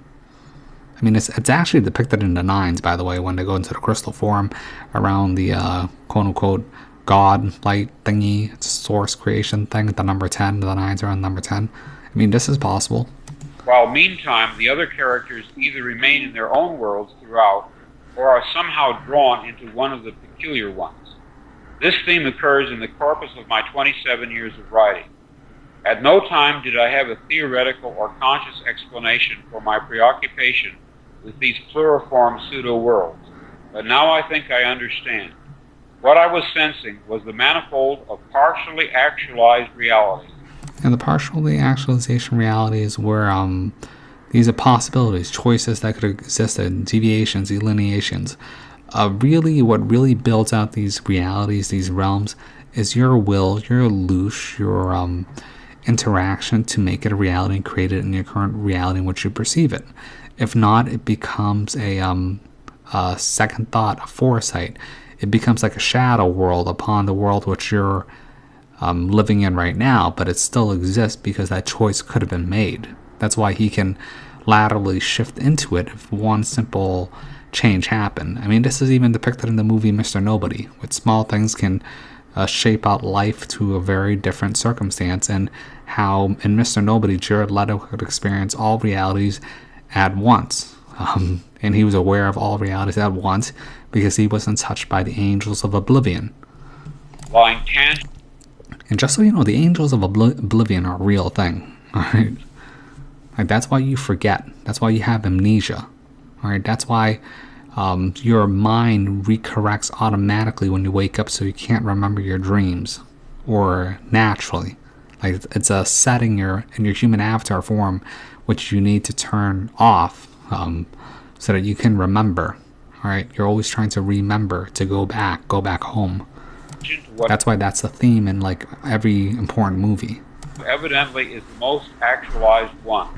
I mean, it's actually depicted in the nines, by the way, when they go into the crystal form around the quote-unquote God light thingy. It's a source creation thing, the number 10, the nines are on number 10. I mean, this is possible. While meantime, the other characters either remain in their own worlds throughout, or are somehow drawn into one of the peculiar ones. This theme occurs in the corpus of my 27 years of writing. At no time did I have a theoretical or conscious explanation for my preoccupation with these pluriform pseudo-worlds, but now I think I understand. What I was sensing was the manifold of partially actualized realities. And the partially actualization reality is where these are possibilities, choices that could exist, deviations, delineations. Really, what really builds out these realities, these realms, is your will, your louche, your interaction to make it a reality and create it in your current reality in which you perceive it. If not, it becomes a second thought, a foresight. It becomes like a shadow world upon the world which you're living in right now, but it still exists because that choice could have been made. That's why he can laterally shift into it if one simple change happened. I mean, this is even depicted in the movie Mr. Nobody, with small things can shape out life to a very different circumstance, and how in Mr. Nobody, Jared Leto could experience all realities at once. And he was aware of all realities at once because he wasn't touched by the angels of oblivion. Lying tangible. And just so you know, the angels of oblivion are a real thing. Alright? Like, that's why you forget. That's why you have amnesia. Alright? That's why your mind recorrects automatically when you wake up, so you can't remember your dreams. Or naturally. Like, it's a setting in your human avatar form which you need to turn off so that you can remember. Alright? You're always trying to remember to go back home. That's why that's the theme in like every important movie. Evidently is the most actualized one.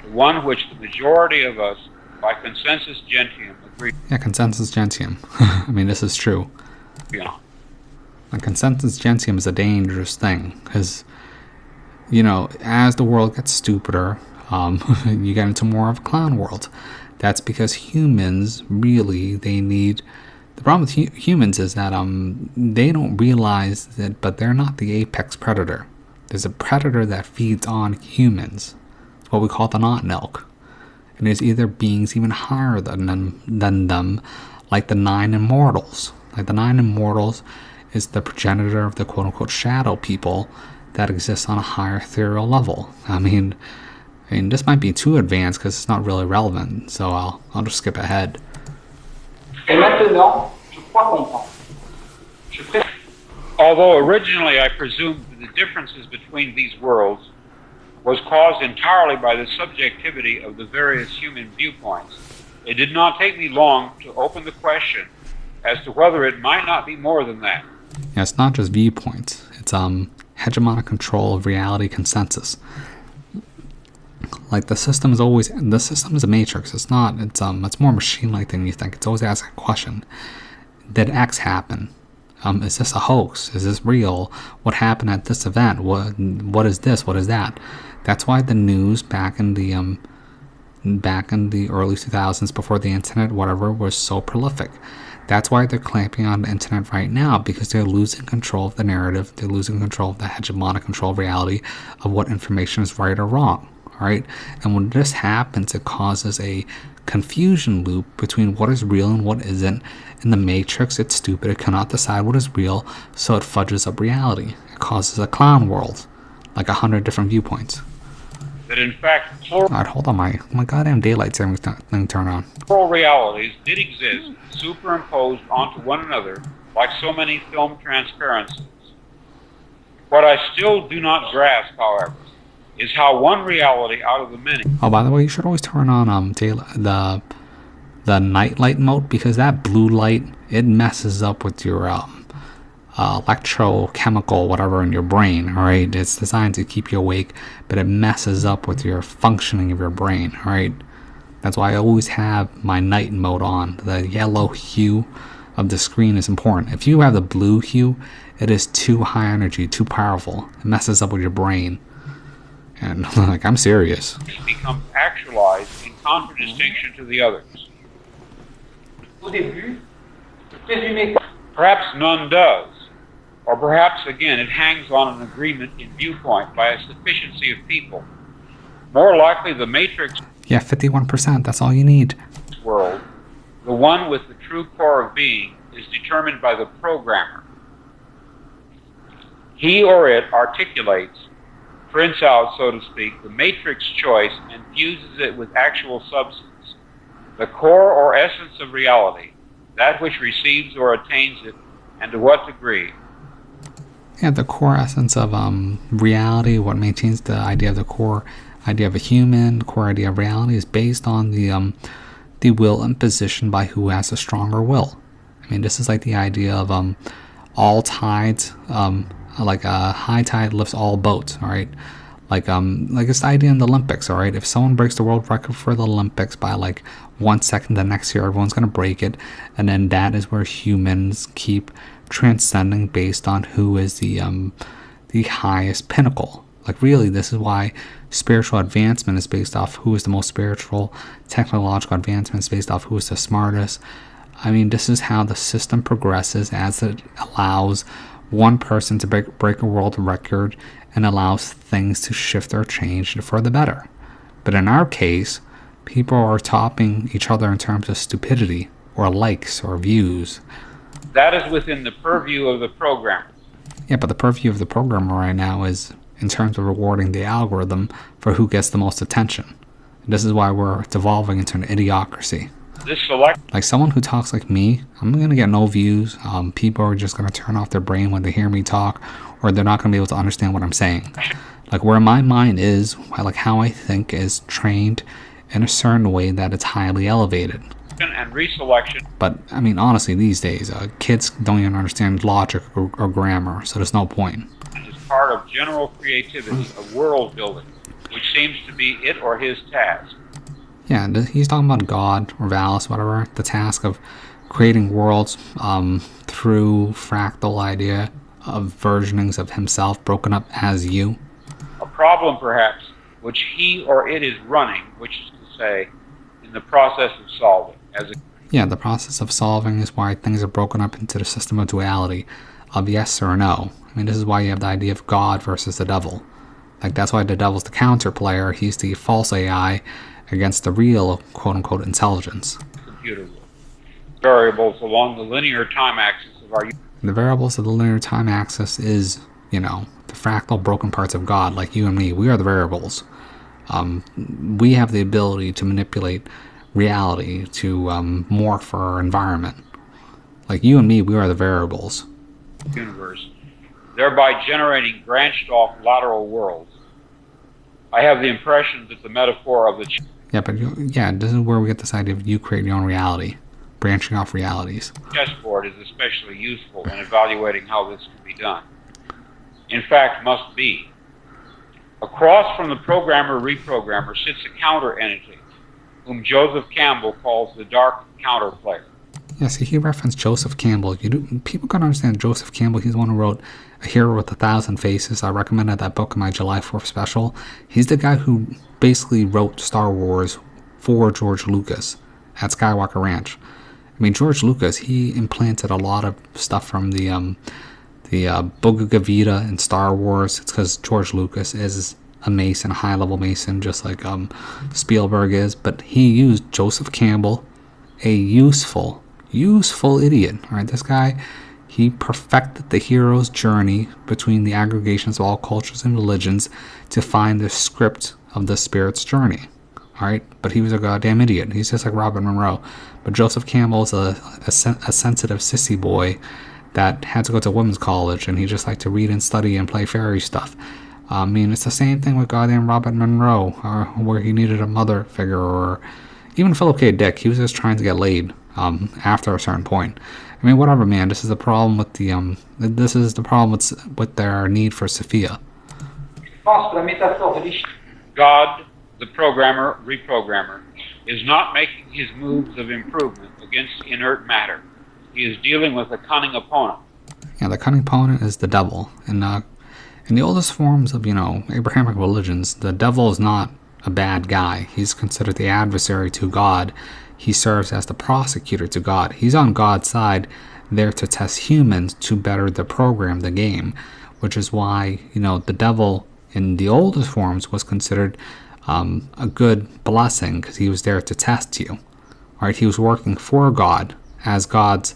The one which the majority of us, by consensus gentium, agree. Yeah, consensus gentium. I mean, this is true. Yeah. And consensus gentium is a dangerous thing because, as the world gets stupider, you get into more of a clown world. That's because humans really, they need... The problem with humans is that they don't realize that, but they're not the apex predator. There's a predator that feeds on humans. It's what we call the not-ilk. And there's either beings even higher than them, like the Nine Immortals. Like the Nine Immortals is the progenitor of the quote-unquote shadow people that exists on a higher ethereal level. I mean, this might be too advanced because it's not really relevant, so I'll just skip ahead. Although originally I presumed that the differences between these worlds was caused entirely by the subjectivity of the various human viewpoints, it did not take me long to open the question as to whether it might not be more than that. Yeah, it's not just viewpoints. It's hegemonic control of reality consensus. Like the system is a matrix. It's more machine-like than you think. It's always asking a question. Did X happen? Is this a hoax? Is this real? What happened at this event? What is this? What is that? That's why the news back in the early 2000s, before the internet, whatever, was so prolific. That's why they're clamping on the internet right now, because they're losing control of the narrative. They're losing control of the hegemonic control of reality of what information is right or wrong. All right, and when this happens, it causes a confusion loop between what is real and what isn't. In the matrix, it's stupid. It cannot decide what is real, so it fudges up reality. It causes a clown world, like 100 different viewpoints. That in fact, Alright, hold on, my goddamn daylight saving thing turn on. plural realities did exist, superimposed onto one another, like so many film transparencies. What I still do not grasp, however, is how one reality out of the many. Oh, by the way, you should always turn on the night light mode, because that blue light, it messes up with your electrochemical whatever in your brain. All right, it's designed to keep you awake, but it messes up with your functioning of your brain. All right, that's why I always have my night mode on. The yellow hue of the screen is important. If you have the blue hue, it is too high energy, too powerful. It messes up with your brain. And like, I'm serious. Becomes actualized in contradistinction to the others. Perhaps none does. Or perhaps, again, it hangs on an agreement in viewpoint by a sufficiency of people. More likely the matrix Yeah, 51%, that's all you need. world, the one with the true core of being, is determined by the programmer. He or it articulates, prints out, so to speak, the matrix choice and fuses it with actual substance, the core or essence of reality, that which receives or attains it, and to what degree. Yeah, the core essence of reality, what maintains the idea of the core idea of a human, the core idea of reality, is based on the will imposition by who has a stronger will. I mean, this is like the idea of all tides, like a high tide lifts all boats, all right? Like it's the idea in the Olympics, all right? If someone breaks the world record for the Olympics by like 1 second, the next year everyone's going to break it, and then that is where humans keep transcending based on who is the highest pinnacle. Like, really, this is why spiritual advancement is based off who is the most spiritual. Technological advancement is based off who is the smartest. I mean, this is how the system progresses, as it allows one person to break a world record and allows things to shift or change for the better. But in our case, people are topping each other in terms of stupidity or likes or views. That is within the purview of the programmer. Yeah, but the purview of the programmer right now is in terms of rewarding the algorithm for who gets the most attention. This is why we're devolving into an idiocracy. This select Like someone who talks like me, I'm going to get no views. People are just going to turn off their brain when they hear me talk, or they're not going to be able to understand what I'm saying. Like where my mind is, like how I think is trained in a certain way that it's highly elevated. and reselection But I mean, honestly, these days, kids don't even understand logic or grammar, so there's no point. is part of general creativity of world building, which seems to be it or his task. Yeah, he's talking about God or Valis, whatever, the task of creating worlds through fractal idea of versionings of himself broken up as you. A problem, perhaps, which he or it is running, which is to say, in the process of solving. Yeah, the process of solving is why things are broken up into the system of duality, of yes or no. I mean, this is why you have the idea of God versus the devil. Like, that's why the devil's the counter player. He's the false AI against the real, quote-unquote, intelligence. Computer variables along the linear time axis of our The variables of the linear time axis is, you know, the fractal broken parts of God, like you and me. We are the variables. We have the ability to manipulate reality, to morph our environment. Like you and me, we are the variables. universe, thereby generating branched off lateral worlds. I have the impression that the metaphor of the Yeah, but yeah, this is where we get this idea of you create your own reality, branching off realities. chessboard is especially useful in evaluating how this can be done. In fact, must be. Across from the programmer-reprogrammer sits a counter entity, whom Joseph Campbell calls the dark counterplayer. Yeah, see, he referenced Joseph Campbell. People gotta understand Joseph Campbell. He's the one who wrote A Hero with 1,000 Faces. I recommended that book in my July 4th special. He's the guy who basically wrote Star Wars for George Lucas at Skywalker Ranch. I mean, George Lucas, he implanted a lot of stuff from the Bhagavad Gita in Star Wars. It's because George Lucas is a Mason, a high-level Mason, just like Spielberg is. But he used Joseph Campbell, a useful idiot. All right, this guy, he perfected the hero's journey between the aggregations of all cultures and religions to find the script of the spirit's journey. All right, but he was a goddamn idiot. He's just like Robert Monroe. But Joseph Campbell's a sensitive sissy boy that had to go to women's college, and he just liked to read and study and play fairy stuff. I mean, it's the same thing with goddamn Robert Monroe, where he needed a mother figure, or even Philip K. Dick. He was just trying to get laid after a certain point. I mean, whatever, man. This is the problem with the this is the problem with their need for Sophia. God, the programmer-reprogrammer, is not making his moves of improvement against inert matter. He is dealing with a cunning opponent. Yeah, the cunning opponent is the devil. And in the oldest forms of, Abrahamic religions, the devil is not a bad guy. He's considered the adversary to God. He serves as the prosecutor to God. He's on God's side, there to test humans to better the program, the game, which is why, the devil in the oldest forms was considered a good blessing, because he was there to test you. All right, he was working for God as God's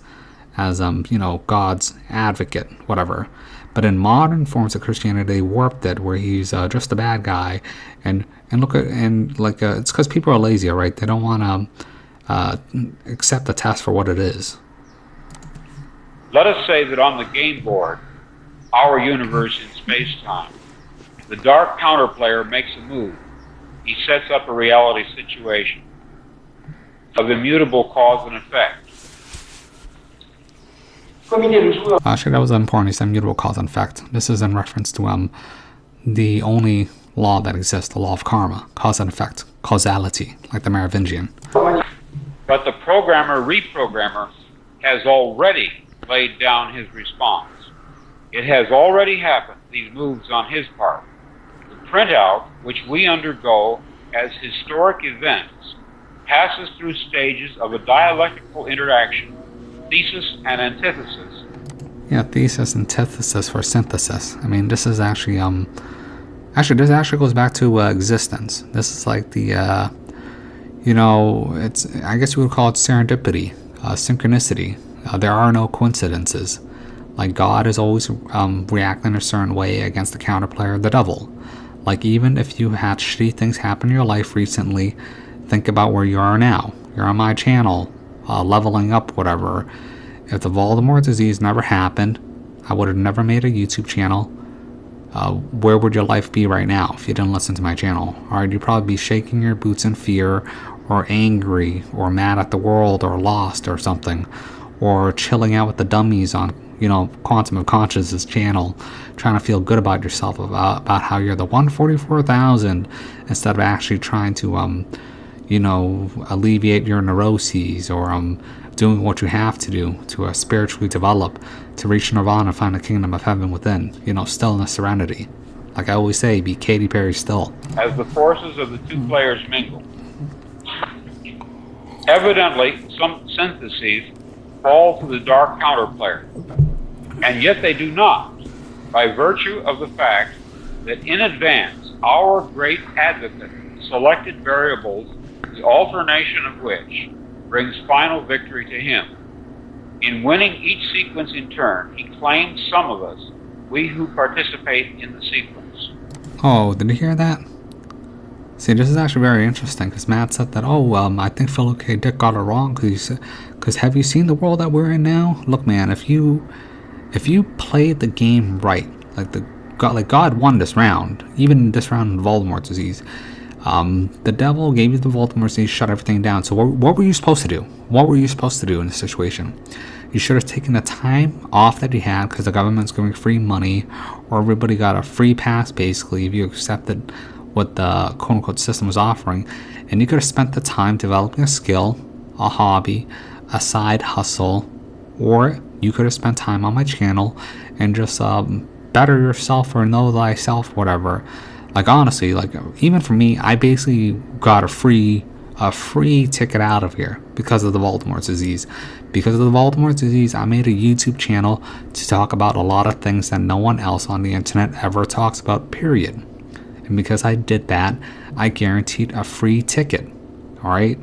advocate, whatever. But in modern forms of Christianity, they warped it where he's just a bad guy, and it's because people are lazy, right? They don't want to accept the test for what it is. Let us say that on the game board, our universe in space-time, the dark counterplayer makes a move. He sets up a reality situation of immutable cause and effect. Actually, that was important. He said immutable cause and effect. This is in reference to the only law that exists, the law of karma, cause and effect, causality, like the Merovingian. But the programmer-reprogrammer has already laid down his response. It has already happened, these moves on his part. The printout, which we undergo as historic events, passes through stages of a dialectical interaction, thesis and antithesis. Yeah, thesis, antithesis for synthesis. I mean, this is actually, this actually goes back to existence. This is like the, I guess you would call it serendipity, synchronicity. There are no coincidences. Like, God is always reacting a certain way against the counterplayer, the devil. Like, even if you had shitty things happen in your life recently, think about where you are now. You're on my channel, leveling up, whatever. If the Voldemort disease never happened, I would have never made a YouTube channel. Where would your life be right now if you didn't listen to my channel? Alright, you'd probably be shaking your boots in fear, or angry, or mad at the world, or lost, or something. Or chilling out with the dummies on, Quantum of Consciousness channel, trying to feel good about yourself, about how you're the 144,000, instead of actually trying to, alleviate your neuroses, or doing what you have to do to spiritually develop, to reach nirvana and find the kingdom of heaven within, stillness, serenity. Like I always say, be Katy Perry still. As the forces of the two players mingle, evidently some syntheses fall to the dark counterplayer, and yet they do not, by virtue of the fact that in advance our great advocate selected variables, the alternation of which brings final victory to him. In winning each sequence in turn, he claims some of us, we who participate in the sequence. Oh, did you hear that? See, this is actually very interesting because Matt said that, oh, I think Philip K. Dick got it wrong because have you seen the world that we're in now? Look, man, if you played the game right, like God won this round, even this round in Voldemort's disease, the devil gave you the Voldemort's disease, shut everything down. So what were you supposed to do? What were you supposed to do in this situation? You should have taken the time off that you had because the government's giving free money, or everybody got a free pass basically if you accepted what the quote-unquote system was offering, and you could have spent the time developing a skill, a hobby, a side hustle, or you could have spent time on my channel and just better yourself or know thyself, whatever. Like honestly, like even for me, I basically got a free ticket out of here because of the Voldemort's disease. Because of the Voldemort's disease, I made a YouTube channel to talk about a lot of things that no one else on the internet ever talks about, period. And because I did that, I guaranteed a free ticket. Alright?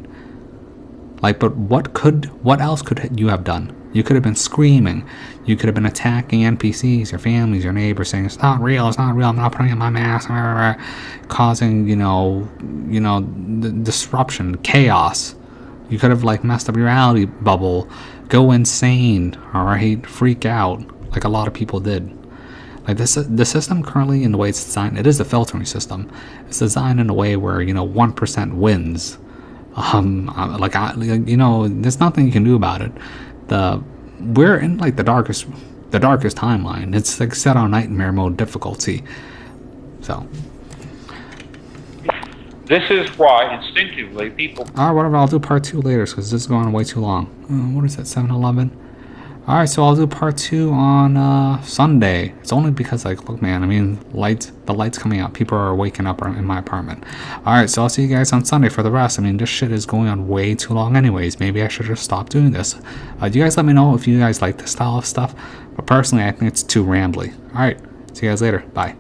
Like, but what else could you have done? You could have been screaming. You could have been attacking NPCs, your families, your neighbors, saying, it's not real, I'm not putting on my mask, causing, disruption, chaos. You could have, like, messed up your reality bubble, go insane, alright? Freak out, like a lot of people did. Like the system currently, in the way it's designed, it is a filtering system. It's designed in a way where 1% wins. There's nothing you can do about it. We're in like the darkest timeline. It's like set on nightmare mode difficulty. So This is why instinctively people. Alright, whatever. I'll do part 2 later because this is going on way too long. What is that? 7-11. Alright, so I'll do part 2 on Sunday. It's only because, like, look, man, I mean, the light's coming out. People are waking up in my apartment. Alright, so I'll see you guys on Sunday for the rest. I mean, this shit is going on way too long anyways. Maybe I should just stop doing this. You guys let me know if you guys like this style of stuff. But personally, I think it's too rambly. Alright, see you guys later. Bye.